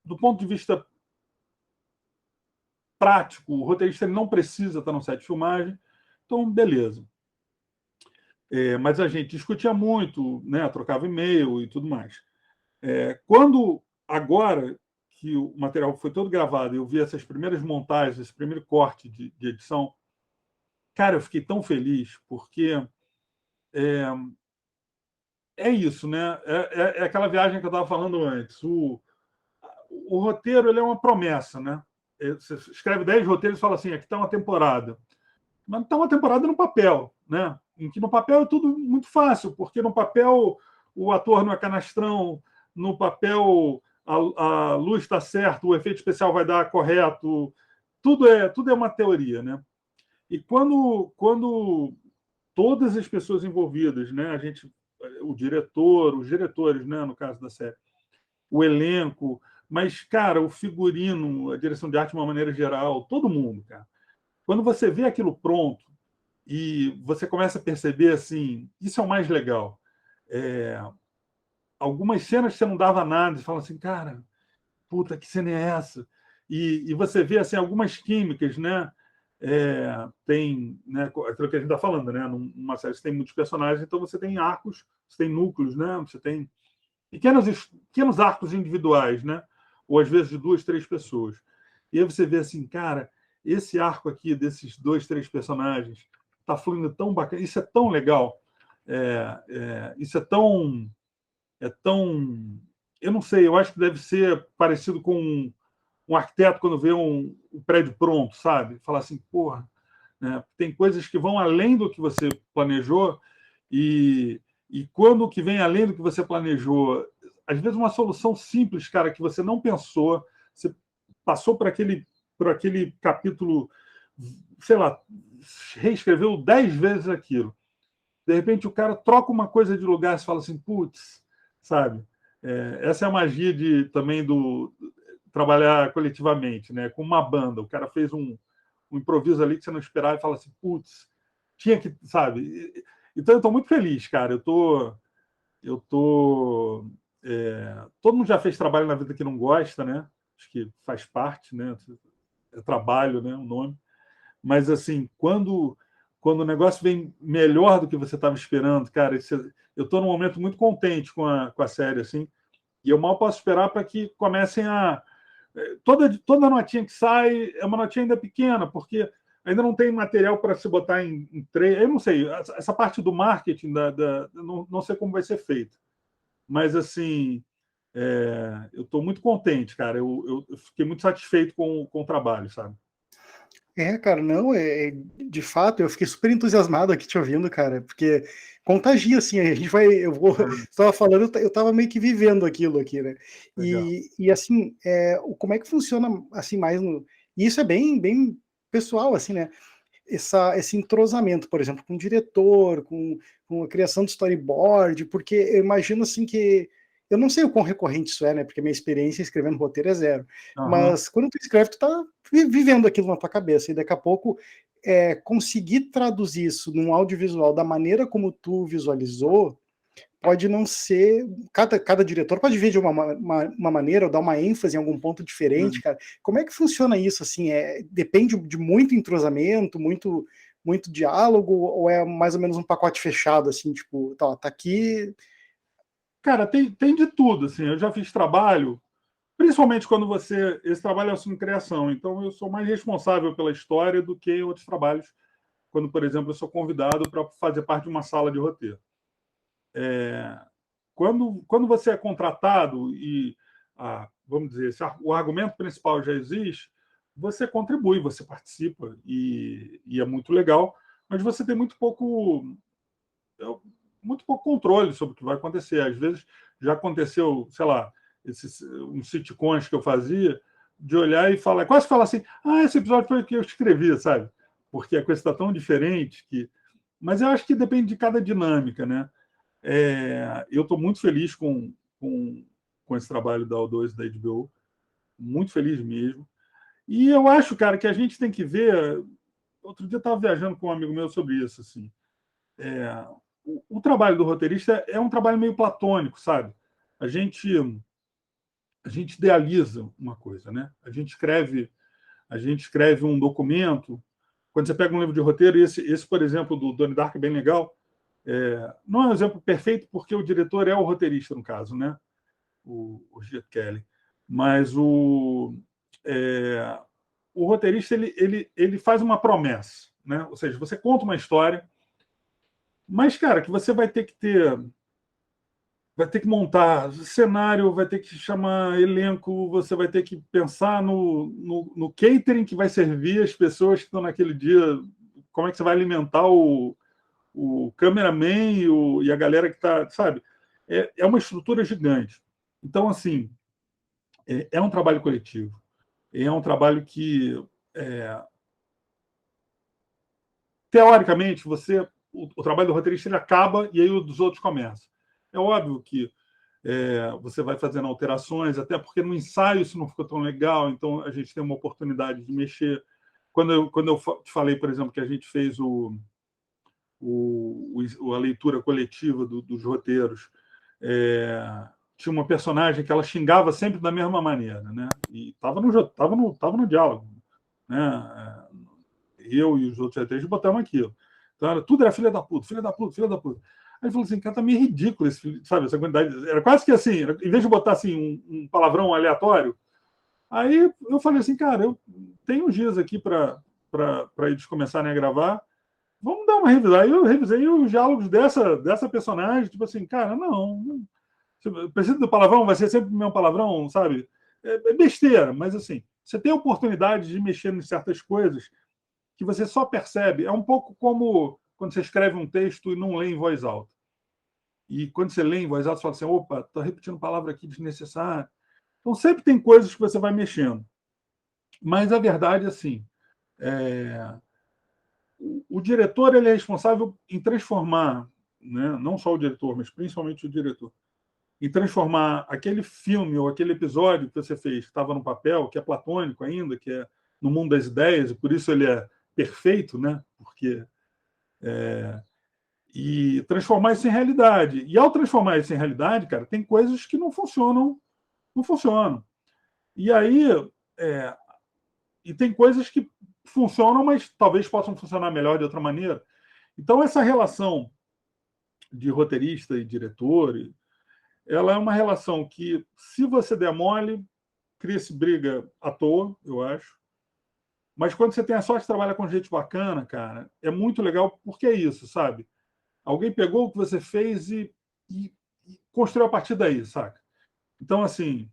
do ponto de vista prático, o roteirista ele não precisa estar no set de filmagem, então, beleza. Mas a gente discutia muito, né, trocava e-mail e tudo mais. Quando, agora que o material foi todo gravado, eu vi essas primeiras montagens, esse primeiro corte de edição, cara, eu fiquei tão feliz, porque é isso, né? É aquela viagem que eu estava falando antes. O roteiro ele é uma promessa, né? Você escreve 10 roteiros e fala assim, aqui está uma temporada. Mas não está uma temporada no papel, né? Em que no papel é tudo muito fácil, porque no papel o ator não é canastrão, no papel a luz está certa, o efeito especial vai dar correto, tudo é uma teoria, né? E quando todas as pessoas envolvidas, né? A gente, o diretor, os diretores, né? No caso da série, o elenco, mas cara, o figurino, a direção de arte de uma maneira geral, todo mundo, cara. Quando você vê aquilo pronto e você começa a perceber assim, isso é o mais legal. Algumas cenas que você não dava nada, você fala assim, cara, puta, que cena é essa? E você vê assim algumas químicas, né? Tem, né, aquilo que a gente está falando, né? Numa série você tem muitos personagens, então você tem arcos, você tem núcleos, né? Você tem pequenos arcos individuais, né? Ou às vezes de 2, 3 pessoas. E aí você vê assim, cara, esse arco aqui desses 2, 3 personagens está fluindo tão bacana, isso é tão legal, isso é tão, eu não sei, eu acho que deve ser parecido com um arquiteto quando vê um prédio pronto, sabe? Falar assim, porra, né? Tem coisas que vão além do que você planejou e quando o que vem além do que você planejou, às vezes uma solução simples, cara, que você não pensou, você passou por aquele capítulo, sei lá, reescreveu 10 vezes aquilo. De repente o cara troca uma coisa de lugar e fala assim, putz, sabe? Essa é a magia também do trabalhar coletivamente, né? Com uma banda. O cara fez um improviso ali que você não esperava e fala assim, putz, tinha que, sabe? Então eu estou muito feliz, cara. Todo mundo já fez trabalho na vida que não gosta, né? Acho que faz parte, né? É trabalho, né? O nome. Mas assim, quando o negócio vem melhor do que você estava esperando, cara, eu estou num momento muito contente com a série, assim, e eu mal posso esperar para que comecem a toda notinha que sai é uma notinha ainda pequena, porque ainda não tem material para se botar em trailer. Eu não sei, essa parte do marketing não sei como vai ser feita, mas assim, eu estou muito contente, cara. Eu fiquei muito satisfeito com o trabalho, sabe? Cara, não, de fato, eu fiquei super entusiasmado aqui te ouvindo, cara, porque contagia, assim, a gente vai, você estava falando, eu estava meio que vivendo aquilo aqui, né, e assim, como é que funciona, assim, mais e isso é bem, bem pessoal, assim, né, esse entrosamento, por exemplo, com o diretor, com a criação do storyboard, porque eu imagino, assim, que eu não sei o quão recorrente isso é, né? Porque minha experiência escrevendo roteiro é zero. Aham. Mas quando tu escreve, tu tá vivendo aquilo na tua cabeça. E daqui a pouco, conseguir traduzir isso num audiovisual da maneira como tu visualizou, pode não ser... Cada diretor pode ver de uma maneira, ou dar uma ênfase em algum ponto diferente, cara. Como é que funciona isso, assim? Depende de muito entrosamento, muito diálogo, ou é mais ou menos um pacote fechado, assim, tipo, tá aqui... Cara, tem de tudo, assim. Eu já fiz trabalho, principalmente quando esse trabalho é assim, criação, então eu sou mais responsável pela história do que outros trabalhos, quando, por exemplo, eu sou convidado para fazer parte de uma sala de roteiro. Quando você é contratado e, vamos dizer, o argumento principal já existe, você contribui, você participa, e é muito legal, mas você tem muito pouco controle sobre o que vai acontecer. Às vezes já aconteceu, sei lá, uns sitcoms que eu fazia, de olhar e falar, quase falar assim, esse episódio foi o que eu escrevi, sabe? Porque a coisa está tão diferente que... Mas eu acho que depende de cada dinâmica, né? Eu estou muito feliz com esse trabalho da O2 e da HBO, muito feliz mesmo. E eu acho, cara, que a gente tem que ver... Outro dia eu estava viajando com um amigo meu sobre isso, assim. O trabalho do roteirista é um trabalho meio platônico, sabe? A gente idealiza uma coisa, né? A gente escreve um documento. Quando você pega um livro de roteiro, esse por exemplo, do Donnie Darko, é bem legal. Não é um exemplo perfeito, porque o diretor é o roteirista, no caso, né? O Gene Kelly. Mas o roteirista ele faz uma promessa, né? Ou seja, você conta uma história, mas, cara, que você vai ter que montar cenário, vai ter que chamar elenco, você vai ter que pensar no catering que vai servir as pessoas que estão naquele dia, como é que você vai alimentar o cameraman e a galera que está, sabe? É uma estrutura gigante. Então, assim, é um trabalho coletivo. É um trabalho que, teoricamente, o trabalho do roteirista ele acaba e aí o dos outros começa. É óbvio que você vai fazendo alterações, até porque no ensaio isso não ficou tão legal, então a gente tem uma oportunidade de mexer. Quando eu te falei, por exemplo, que a gente fez a leitura coletiva dos roteiros, tinha uma personagem que ela xingava sempre da mesma maneira, né? E estava no diálogo, né? Eu e os outros roteiristas botamos aquilo. Então, tudo era filha da puta, filha da puta, filha da puta. Aí ele falou assim, cara, tá meio ridículo esse, sabe, essa quantidade. Era quase que assim, em vez de botar assim um palavrão aleatório, aí eu falei assim, cara, eu tenho uns dias aqui para eles começarem a gravar, vamos dar uma revisada. Aí eu revisei os diálogos dessa personagem, tipo assim, cara, não precisa do palavrão, vai ser sempre o mesmo palavrão, sabe? É besteira, mas assim, você tem a oportunidade de mexer em certas coisas que você só percebe. É um pouco como quando você escreve um texto e não lê em voz alta. E quando você lê em voz alta, você fala assim, opa, estou repetindo palavra aqui desnecessária. Então, sempre tem coisas que você vai mexendo. Mas a verdade é assim, o diretor ele é responsável em transformar, né, não só o diretor, mas principalmente o diretor, em transformar aquele filme ou aquele episódio que você fez, que estava no papel, que é platônico ainda, que é no mundo das ideias, e por isso ele é perfeito, né? Porque e transformar isso em realidade. E ao transformar isso em realidade, cara, tem coisas que não funcionam. E aí, tem coisas que funcionam, mas talvez possam funcionar melhor de outra maneira. Então, essa relação de roteirista e diretor, ela é uma relação que, se você der mole, cria-se briga à toa, eu acho. Mas quando você tem a sorte de trabalhar com gente bacana, cara, é muito legal, porque é isso, sabe? Alguém pegou o que você fez e construiu a partir daí, saca? Então, assim,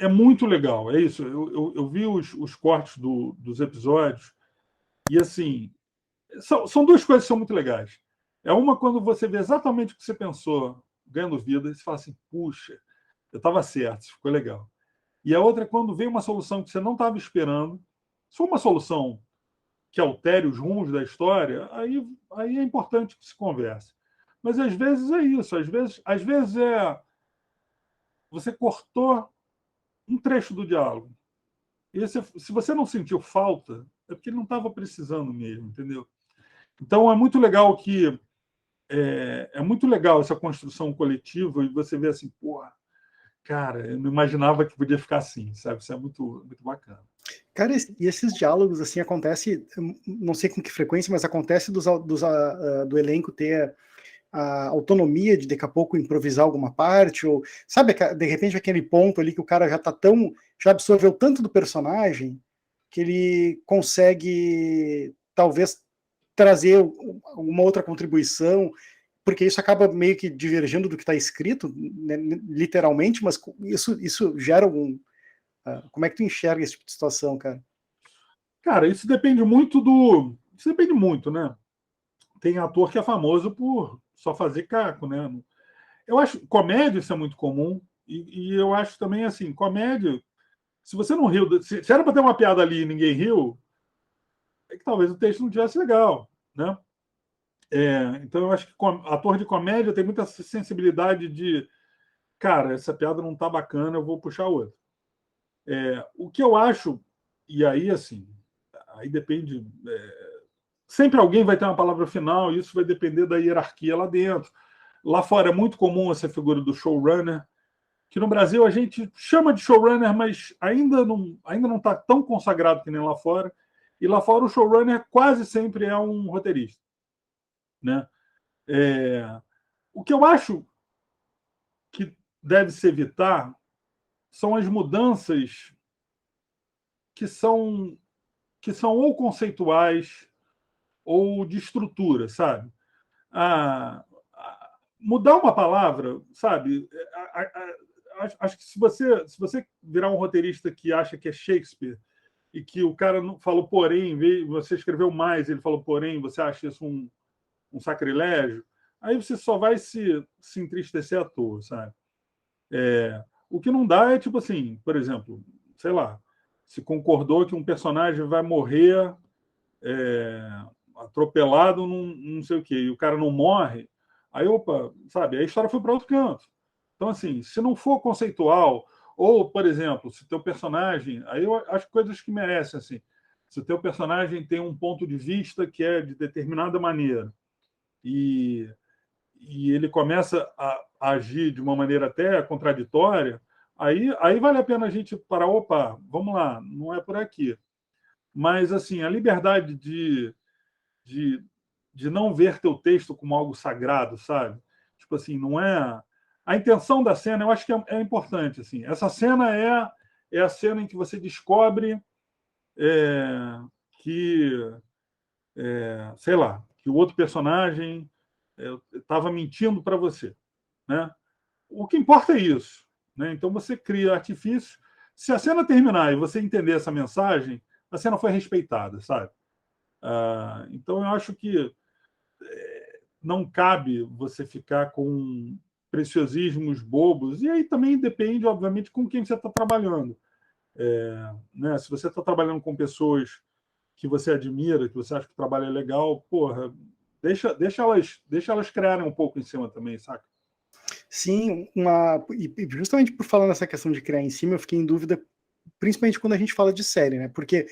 é muito legal, é isso. Eu vi os cortes dos episódios e, assim, são duas coisas que são muito legais. É uma quando você vê exatamente o que você pensou ganhando vida e você fala assim, puxa, eu estava certo, ficou legal. E a outra é quando vem uma solução que você não estava esperando. Se for uma solução que altere os rumos da história, aí é importante que se converse. Mas às vezes é isso, às vezes você cortou um trecho do diálogo. E se você não sentiu falta, é porque ele não estava precisando mesmo, entendeu? Então é muito legal é muito legal essa construção coletiva e você vê assim, porra, cara, eu não imaginava que podia ficar assim, sabe? Isso é muito, muito bacana. Cara, e esses diálogos, assim, acontece, não sei com que frequência, mas acontece do elenco ter a autonomia de daqui a pouco improvisar alguma parte, ou, sabe, de repente aquele ponto ali que o cara já absorveu tanto do personagem, que ele consegue, talvez, trazer uma outra contribuição, porque isso acaba meio que divergindo do que está escrito, né, literalmente, mas isso gera algum... como é que tu enxerga esse tipo de situação, cara? Cara, isso depende muito do. Isso depende muito, né? Tem ator que é famoso por só fazer caco, né? Eu acho comédia isso é muito comum, e eu acho também assim, comédia, se você não riu, se era para ter uma piada ali e ninguém riu, é que talvez o texto não tivesse legal, né? Então eu acho que ator de comédia tem muita sensibilidade de, cara, essa piada não tá bacana, eu vou puxar outra. O que eu acho, e aí assim, aí depende. Sempre alguém vai ter uma palavra final, e isso vai depender da hierarquia lá dentro. Lá fora é muito comum essa figura do showrunner, que no Brasil a gente chama de showrunner, mas ainda não está tão consagrado que nem lá fora. E lá fora o showrunner quase sempre é um roteirista, né? O que eu acho que deve se evitar são as mudanças que são ou conceituais ou de estrutura, sabe? Mudar uma palavra, sabe? Acho que se você virar um roteirista que acha que é Shakespeare e que o cara não falou porém, você escreveu mais, ele falou porém, você acha isso um sacrilégio, aí você só vai se entristecer à toa, sabe? O que não dá é tipo assim, por exemplo, sei lá, se concordou que um personagem vai morrer atropelado num não sei o quê, e o cara não morre, aí, opa, sabe, a história foi para outro canto. Então, assim, se não for conceitual, ou, por exemplo, se teu personagem, aí eu acho coisas que merecem, assim, se o teu personagem tem um ponto de vista que é de determinada maneira, e, e ele começa a agir de uma maneira até contraditória, aí vale a pena a gente parar, opa, vamos lá, não é por aqui. Mas, assim, a liberdade de, de não ver teu texto como algo sagrado, sabe? Tipo assim, não é. A intenção da cena, eu acho que é importante. Assim. Essa cena é a cena em que você descobre que, sei lá, que o outro personagem estava mentindo para você. Né? O que importa é isso. Né? Então você cria artifício. Se a cena terminar e você entender essa mensagem, a cena foi respeitada, sabe? Então eu acho que não cabe você ficar com preciosismos bobos. E aí também depende, obviamente, com quem você está trabalhando. Né? Se você está trabalhando com pessoas que você admira, que você acha que o trabalho é legal, porra, deixa elas criarem um pouco em cima também, saca? Sim, e justamente por falar nessa questão de criar em cima, eu fiquei em dúvida, principalmente quando a gente fala de série, né? Porque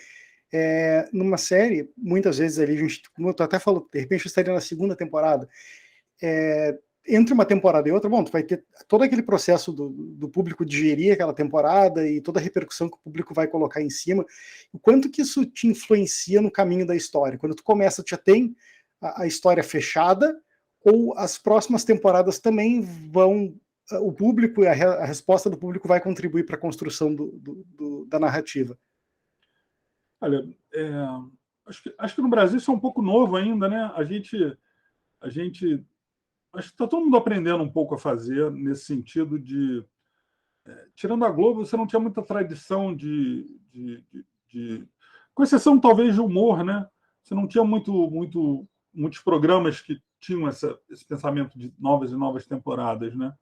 numa série, muitas vezes ali, a gente, como tu até falou, de repente eu estaria na segunda temporada, entre uma temporada e outra, bom, tu vai ter todo aquele processo do público digerir aquela temporada e toda a repercussão que o público vai colocar em cima, o quanto que isso te influencia no caminho da história. Quando tu começa, tu já tem a história fechada, ou as próximas temporadas também vão, o público, a resposta do público vai contribuir para a construção da narrativa? Olha, acho que no Brasil isso é um pouco novo ainda, né? A gente acho que está todo mundo aprendendo um pouco a fazer nesse sentido de tirando a Globo, você não tinha muita tradição com exceção talvez de humor, né? Você não tinha muitos programas que tinham esse pensamento de novas e novas temporadas, né?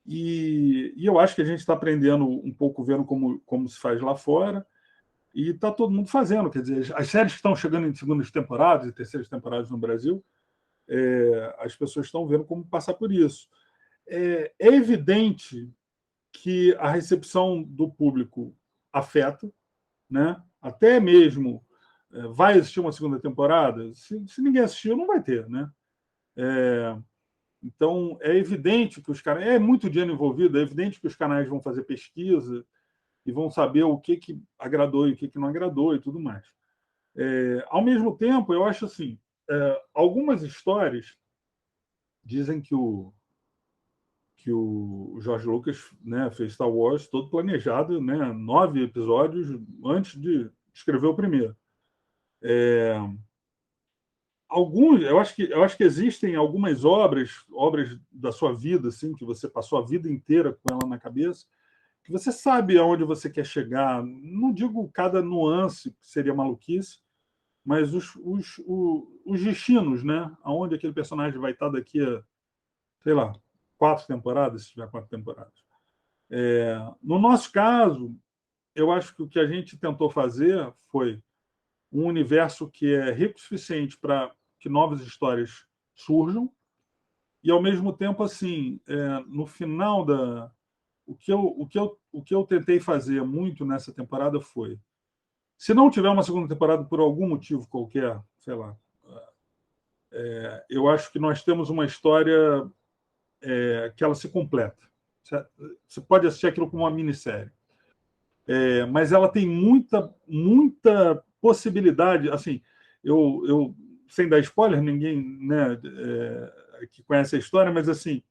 E eu acho que a gente está aprendendo um pouco, vendo como se faz lá fora, e está todo mundo fazendo. Quer dizer, as séries que estão chegando em segundas temporadas e terceiras temporadas no Brasil as pessoas estão vendo como passar por isso. É evidente que a recepção do público afeta, né? Até mesmo vai existir uma segunda temporada? Se ninguém assistiu, não vai ter, né? Então, é evidente que os canais... É muito dinheiro envolvido, é evidente que os canais vão fazer pesquisa e vão saber o que agradou e o que não agradou e tudo mais. Ao mesmo tempo, eu acho assim, algumas histórias dizem que o George Lucas, né, fez Star Wars todo planejado, né, 9 episódios antes de escrever o primeiro. Eu acho que existem algumas obras da sua vida, assim, que você passou a vida inteira com ela na cabeça, que você sabe aonde você quer chegar. Não digo cada nuance, que seria maluquice, mas os destinos, né? Aonde aquele personagem vai estar daqui a, sei lá, 4 temporadas, se tiver 4 temporadas. No nosso caso, eu acho que o que a gente tentou fazer foi um universo que é rico o suficiente para que novas histórias surjam e, ao mesmo tempo, assim, no final o que eu tentei fazer muito nessa temporada foi, se não tiver uma segunda temporada por algum motivo qualquer, sei lá, eu acho que nós temos uma história que ela se completa. Você pode assistir aquilo como uma minissérie. Mas ela tem muita possibilidade. Assim, eu sem dar spoiler, ninguém, né, que conhece a história, mas assim,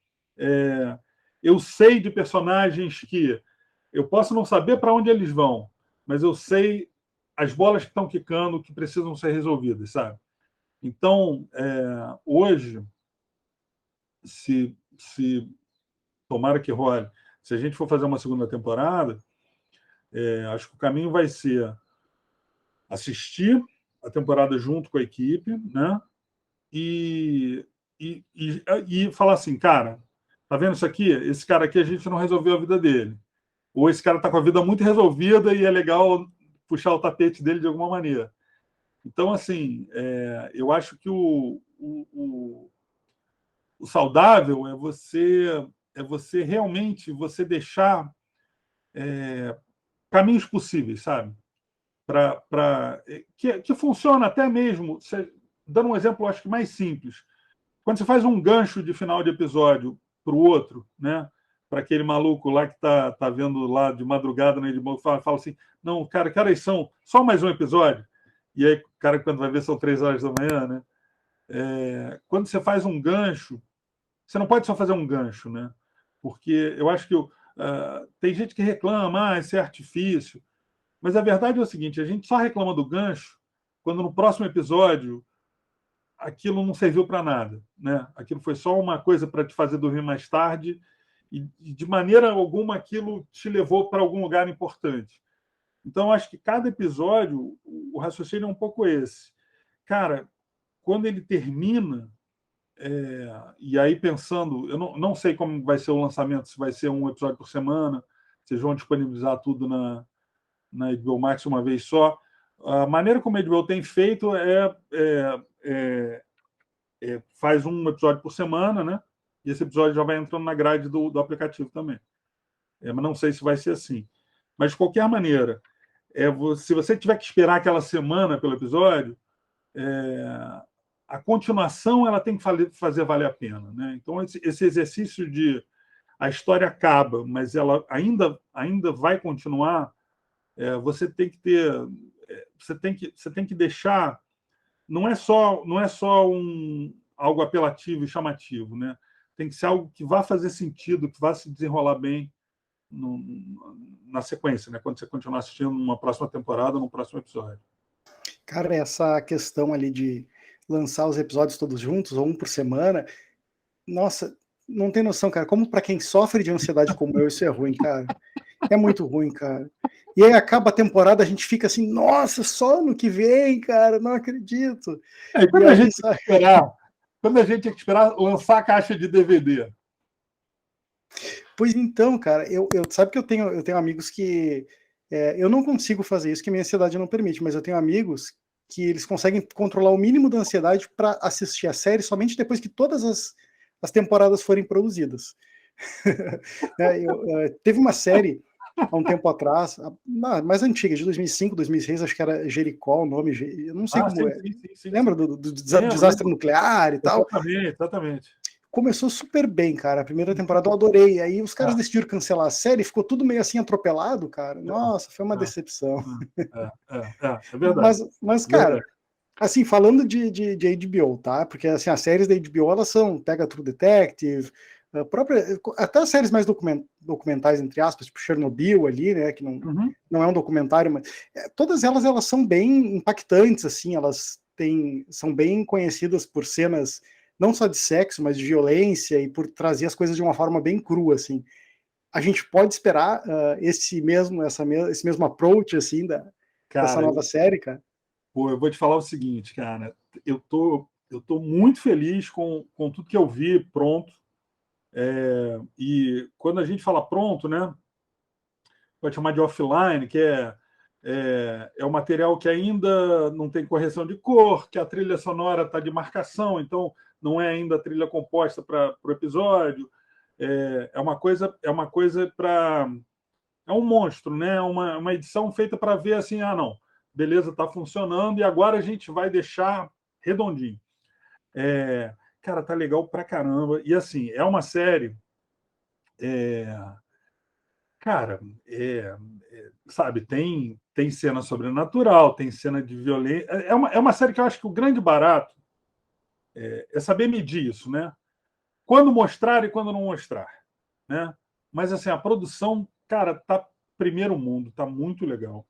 eu sei de personagens que eu posso não saber para onde eles vão, mas eu sei as bolas que estão quicando, que precisam ser resolvidas, sabe? Então, hoje, se tomara que role, se a gente for fazer uma segunda temporada, acho que o caminho vai ser assistir a temporada junto com a equipe, né? E, e falar assim, cara, tá vendo isso aqui? Esse cara aqui a gente não resolveu a vida dele. Ou esse cara tá com a vida muito resolvida e é legal puxar o tapete dele de alguma maneira. Então, assim, eu acho que o saudável é você realmente você deixar caminhos possíveis, sabe? Que funciona até mesmo, dando um exemplo, acho que mais simples. Quando você faz um gancho de final de episódio para o outro, né? Para aquele maluco lá que tá vendo lá de madrugada, né? Fala assim, não, cara, que horas são? Só mais um episódio? E aí, o cara, quando vai ver, são 3 horas da manhã, né? Quando você faz um gancho, você não pode só fazer um gancho, né? Porque eu acho que tem gente que reclama, esse é artifício. Mas a verdade é o seguinte, a gente só reclama do gancho quando no próximo episódio aquilo não serviu para nada, né? Aquilo foi só uma coisa para te fazer dormir mais tarde e de maneira alguma aquilo te levou para algum lugar importante. Então, acho que cada episódio, o raciocínio é um pouco esse. Cara, quando ele termina, e aí pensando, eu não sei como vai ser o lançamento, se vai ser um episódio por semana, vocês vão disponibilizar tudo na HBO Max uma vez só. A maneira como a HBO tem feito faz um episódio por semana, né? E esse episódio já vai entrando na grade do aplicativo também. Mas não sei se vai ser assim. Mas, de qualquer maneira, se você tiver que esperar aquela semana pelo episódio, a continuação ela tem que fazer valer a pena, né? Então, esse exercício de a história acaba, mas ela ainda vai continuar, você tem que ter... Você tem que deixar... Não é só algo apelativo e chamativo, né? Tem que ser algo que vá fazer sentido, que vá se desenrolar bem na sequência, né? Quando você continuar assistindo uma próxima temporada, num próximo episódio. Cara, essa questão ali de lançar os episódios todos juntos, ou um por semana, nossa, não tem noção, cara. Como para quem sofre de ansiedade como eu, isso é ruim, cara. É muito ruim, cara. E aí acaba a temporada, a gente fica assim, nossa, só ano que vem, cara, não acredito. E quando a gente tinha que esperar lançar a caixa de DVD? Pois então, cara, sabe que eu tenho amigos que eu não consigo fazer isso, que minha ansiedade não permite, mas eu tenho amigos que eles conseguem controlar o mínimo da ansiedade para assistir a série somente depois que todas as temporadas forem produzidas. Teve uma série há um tempo atrás, mais antiga, de 2005, 2006, acho que era Jericó o nome, eu não sei como sim, é. sim, Lembra do desastre nuclear e tal? Exatamente. Começou super bem, cara. A primeira temporada eu adorei. Aí os caras decidiram cancelar a série, ficou tudo meio assim atropelado, cara. Nossa, foi uma decepção. É verdade. Mas cara, assim, falando de HBO, tá? Porque assim, as séries da HBO, elas pega True Detective, até as séries mais documentais, entre aspas, tipo Chernobyl ali, né? Que não é um documentário, mas todas elas são bem impactantes, assim, são bem conhecidas por cenas não só de sexo, mas de violência e por trazer as coisas de uma forma bem crua, assim. A gente pode esperar esse mesmo approach, assim, dessa nova série, cara? Pô, eu vou te falar o seguinte, cara. Eu tô muito feliz com tudo que eu vi pronto. E quando a gente fala pronto, né? Pode chamar de offline, que é o material que ainda não tem correção de cor, que a trilha sonora está de marcação, então não é ainda a trilha composta para o episódio. É uma coisa para. É um monstro, né? Uma edição feita para ver assim, não, beleza, está funcionando, e agora a gente vai deixar redondinho. Cara, tá legal pra caramba. E assim, é uma série. Cara, sabe, tem cena sobrenatural, tem cena de violência. É uma série que eu acho que o grande barato é saber medir isso, né? Quando mostrar e quando não mostrar, né? Mas assim, a produção, cara, tá primeiro mundo, tá muito legal.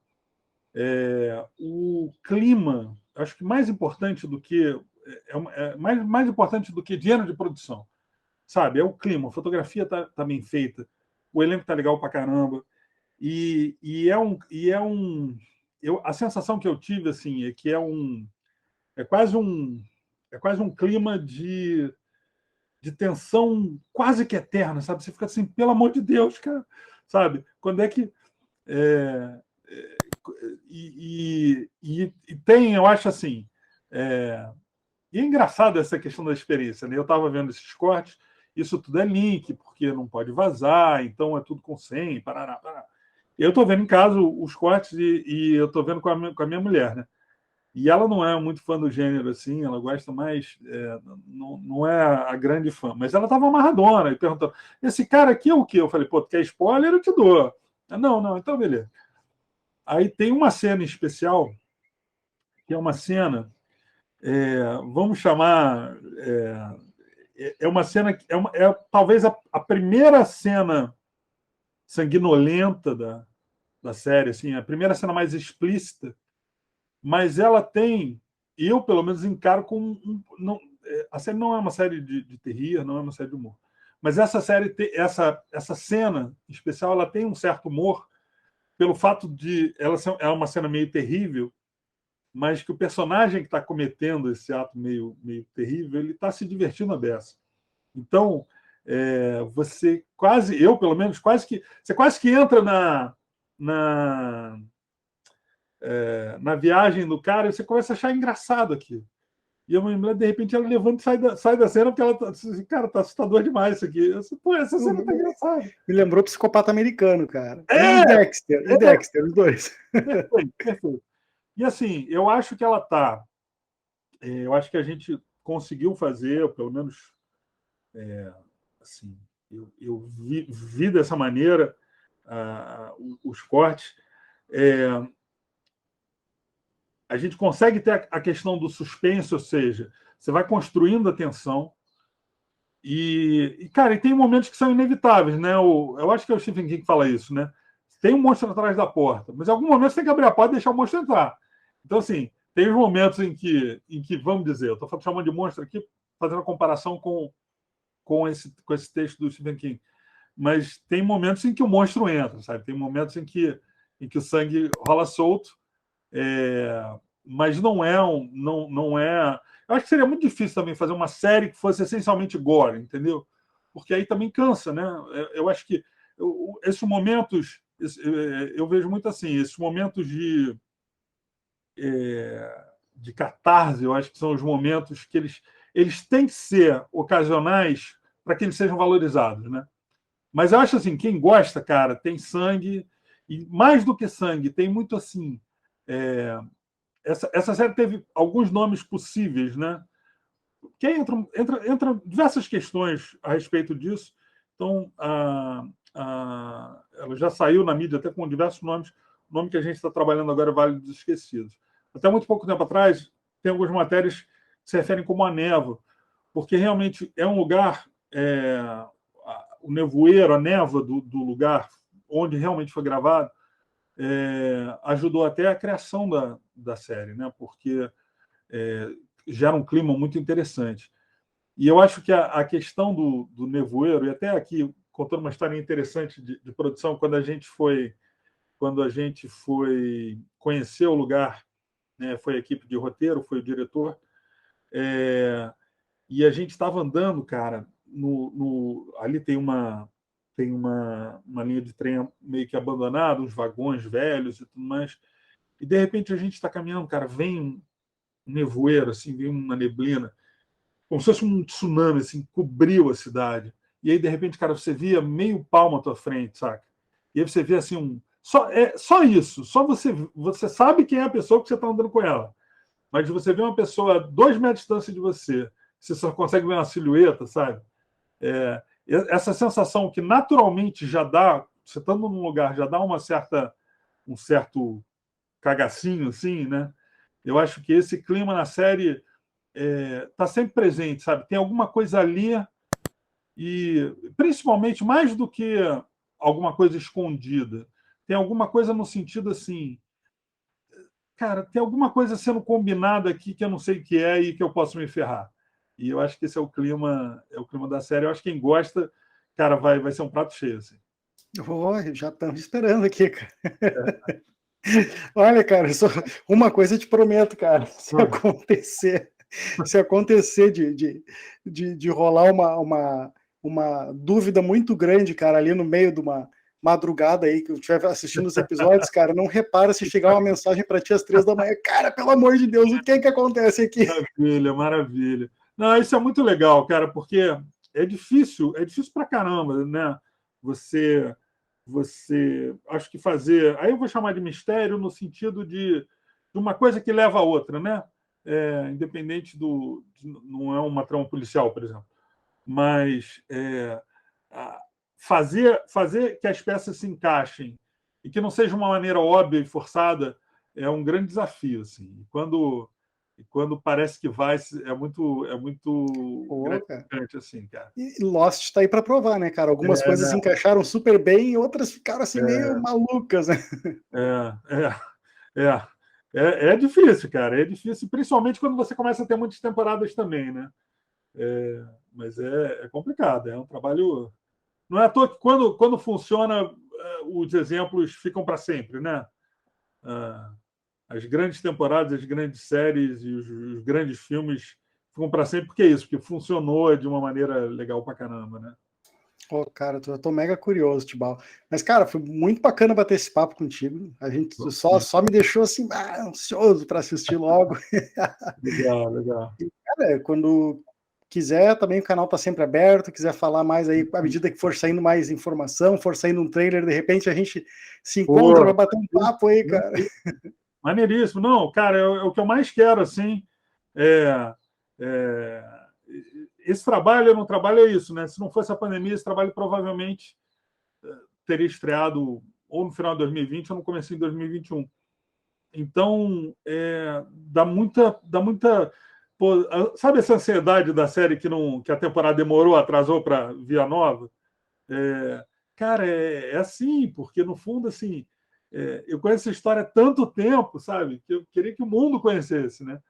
O clima, acho que mais importante do que mais importante do que dinheiro de produção, sabe? É o clima, a fotografia tá bem feita, o elenco tá legal pra caramba. A sensação que eu tive assim é que é quase um clima de tensão quase que eterna, sabe? Você fica assim, pelo amor de Deus, cara, sabe? Quando é que é, é, e tem, eu acho assim, e é engraçado essa questão da experiência, né? Eu estava vendo esses cortes, isso tudo é link, porque não pode vazar, então é tudo com senha, parará, parará. Eu estou vendo em casa os cortes e eu estou vendo com a minha mulher, né? E ela não é muito fã do gênero, assim, ela gosta mais. Não é a grande fã, mas ela estava amarradona e perguntou: esse cara aqui é o quê? Eu falei: pô, tu quer spoiler? Eu te dou. Não, então beleza. Aí tem uma cena em especial, que é uma cena, vamos chamar. É uma cena que talvez a primeira cena sanguinolenta da série, assim, a primeira cena mais explícita, mas ela tem, eu pelo menos encaro como não, a série não é uma série de terror, não é uma série de humor, mas essa série essa cena em especial, ela tem um certo humor pelo fato de ela ser uma cena meio terrível, mas que o personagem que está cometendo esse ato meio terrível, ele está se divertindo a beça. Então, você quase, eu pelo menos, você quase que entra na viagem do cara e você começa a achar engraçado aqui. E a mulher, de repente, ela levanta e sai da cena porque ela tá assim, cara, tá assustador demais isso aqui. Pô, essa cena tá engraçada. Me lembrou Psicopata Americano, cara. E Dexter, os dois. Perfeito, perfeito. E assim, eu acho que ela tá. Eu acho que a gente conseguiu fazer, ou pelo menos assim, eu vi dessa maneira os cortes. A gente consegue ter a questão do suspense, ou seja, você vai construindo a tensão. Cara, e tem momentos que são inevitáveis, né? Eu acho que é o Stephen King que fala isso, né? Tem um monstro atrás da porta, mas em algum momento você tem que abrir a porta e deixar o monstro entrar. Então, assim, tem os momentos em que vamos dizer, eu estou chamando de monstro aqui, fazendo a comparação com esse texto do Stephen King, mas tem momentos em que o monstro entra, sabe? Tem momentos em que o sangue rola solto, mas não é não é. Eu acho que seria muito difícil também fazer uma série que fosse essencialmente gore, entendeu? Porque aí também cansa, né? Eu acho que esses momentos, eu vejo muito assim, esses momentos de catarse, eu acho que são os momentos que eles têm que ser ocasionais para que eles sejam valorizados, né? Mas eu acho assim, quem gosta, cara, tem sangue, e mais do que sangue, tem muito assim. Essa série teve alguns nomes possíveis, né? Que aí entra diversas questões a respeito disso. Então, ela já saiu na mídia até com diversos nomes. O nome que a gente está trabalhando agora é Vale dos Esquecidos. Até muito pouco tempo atrás, tem algumas matérias que se referem como a névoa, porque realmente é um lugar, o nevoeiro, a névoa do lugar onde realmente foi gravado, ajudou até a criação da série, né? Porque gera um clima muito interessante. E eu acho que a questão do nevoeiro, e até aqui contando uma história interessante de produção, quando a gente foi conhecer o lugar, né, foi a equipe de roteiro, foi o diretor, e a gente estava andando, cara, ali tem uma linha de trem meio que abandonada, uns vagões velhos e tudo mais, e de repente a gente está caminhando, cara, vem um nevoeiro, assim, vem uma neblina, como se fosse um tsunami, assim, cobriu a cidade. E aí, de repente, cara, você via meio palmo à tua frente, saca? E aí você vê assim, só isso. Só você sabe quem é a pessoa que você está andando com ela. Mas você vê uma pessoa a 2 metros de distância de você só consegue ver uma silhueta, sabe? Essa sensação que naturalmente já dá, você estando num lugar, já dá um certo cagacinho, assim, né? Eu acho que esse clima na série está sempre presente, sabe? Tem alguma coisa ali e, principalmente, mais do que alguma coisa escondida, tem alguma coisa no sentido assim, cara, tem alguma coisa sendo combinada aqui que eu não sei o que é e que eu posso me ferrar. E eu acho que esse é o clima da série. Eu acho que quem gosta, cara, vai ser um prato cheio, assim. Oh, já estamos esperando aqui, cara. Olha, cara, só uma coisa eu te prometo, cara. Se acontecer de rolar uma dúvida muito grande, cara, ali no meio de uma madrugada aí que eu estiver assistindo os episódios, cara, não repara se chegar uma mensagem para ti às 3 da manhã. Cara, pelo amor de Deus, o que acontece aqui? Maravilha, maravilha. Não, isso é muito legal, cara, porque é difícil pra caramba, né? Você acho que fazer. Aí eu vou chamar de mistério no sentido de uma coisa que leva a outra, né? Independente não é uma trama policial, por exemplo, mas fazer que as peças se encaixem e que não seja uma maneira óbvia e forçada é um grande desafio, assim. E quando parece que vai, é muito gratificante, assim, cara. E Lost está aí para provar, né, cara? Algumas coisas se encaixaram super bem e outras ficaram assim meio malucas, né? É difícil, cara. É difícil, principalmente quando você começa a ter muitas temporadas também, né? Mas é complicado. É um trabalho. Não é à toa que quando funciona, os exemplos ficam para sempre, né? As grandes temporadas, as grandes séries e os grandes filmes ficam para sempre porque é isso, porque funcionou de uma maneira legal pra caramba, né? Oh, cara, eu tô mega curioso, Tibau. Mas, cara, foi muito bacana bater esse papo contigo. A gente só me deixou assim, ansioso para assistir logo. Legal, legal. E, cara, quando quiser, também o canal tá sempre aberto. Quiser falar mais aí, à medida que for saindo mais informação, for saindo um trailer, de repente a gente se encontra para bater um papo aí, cara. Maneiríssimo. Não, cara, é o que eu mais quero, assim. Esse trabalho, eu não trabalho é isso, né? Se não fosse a pandemia, esse trabalho provavelmente teria estreado ou no final de 2020 ou no começo de 2021. Então, dá muita pô, sabe essa ansiedade da série que a temporada demorou, atrasou para Via Nova? Cara, é assim, porque no fundo, assim, eu conheço essa história há tanto tempo, sabe? Que eu queria que o mundo conhecesse, né?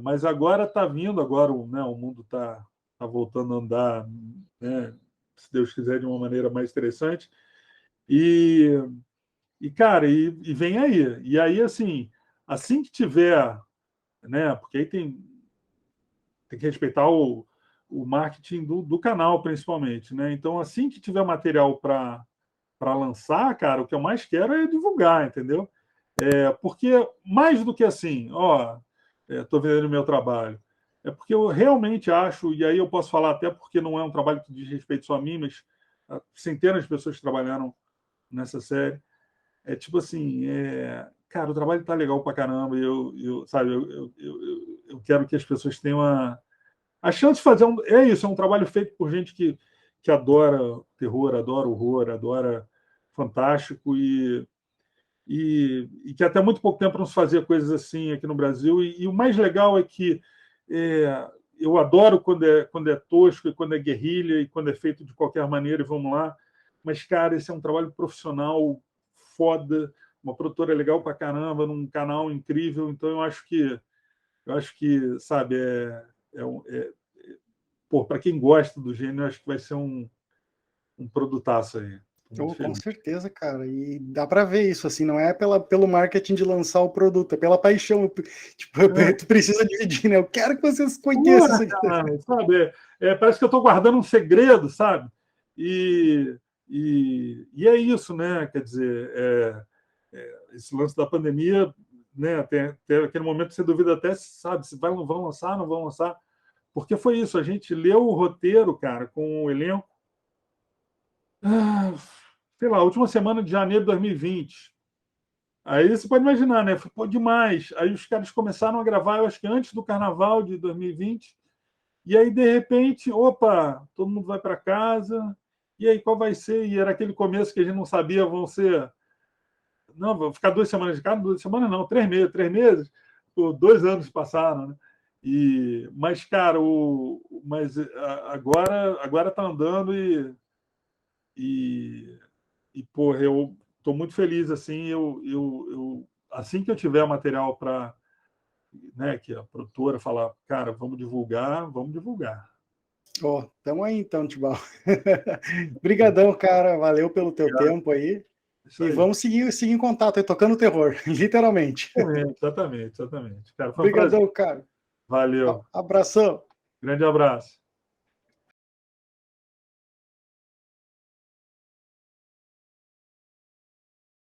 Mas agora está vindo, né, o mundo está voltando a andar, né, se Deus quiser, de uma maneira mais interessante. Cara, vem aí. E aí, assim que tiver, né, porque aí tem que respeitar o marketing do canal, principalmente, né? Então, assim que tiver material para lançar, cara, o que eu mais quero é divulgar, entendeu? Porque mais do que assim, ó, estou vendendo o meu trabalho. É porque eu realmente acho, e aí eu posso falar até porque não é um trabalho que diz respeito só a mim, mas a centenas de pessoas que trabalharam nessa série. É tipo assim, cara, o trabalho tá legal pra caramba, e sabe, eu quero que as pessoas tenham a chance de fazer é isso, é um trabalho feito por gente que adora terror, adora horror, adora fantástico e que até muito pouco tempo não se fazia coisas assim aqui no Brasil. E o mais legal é que eu adoro quando é tosco, e quando é guerrilha, e quando é feito de qualquer maneira, e vamos lá. Mas, cara, esse é um trabalho profissional foda, uma produtora legal pra caramba, num canal incrível. Então, eu acho que sabe, pô, para quem gosta do gênero, eu acho que vai ser um produtaço aí. Tô muito Com feliz. certeza, cara. E dá para ver isso, assim, não é pelo marketing de lançar o produto, é pela paixão. Tipo, tu precisa dividir, né? Eu quero que vocês conheçam isso aqui. Cara, sabe? Parece que eu estou guardando um segredo, sabe? E é isso, né? Quer dizer, esse lance da pandemia, né? Tem aquele momento que você duvida até, sabe, se vão lançar, não vão lançar. Porque foi isso, a gente leu o roteiro, cara, com o elenco, sei lá, última semana de janeiro de 2020. Aí você pode imaginar, né? Ficou demais. Aí os caras começaram a gravar, eu acho que antes do carnaval de 2020. E aí, de repente, opa, todo mundo vai para casa. E aí, qual vai ser? E era aquele começo que a gente não sabia, vão ser. Não, vão ficar 2 semanas de casa, 2 semanas não, 3 meses. 3 meses, pô, 2 anos passaram, né? Mas, cara, agora tá andando e, porra, eu estou muito feliz assim. Assim que eu tiver material para, né, que a produtora falar, cara, vamos divulgar, vamos divulgar. Ó, tamo aí então, Tibal. Obrigadão, cara. Valeu pelo teu Obrigado. tempo aí. Isso E aí. vamos seguir em contato aí, tocando terror, literalmente. Exatamente, exatamente. Cara, foi um prazer. Obrigadão, cara. Valeu. Abração. Grande abraço.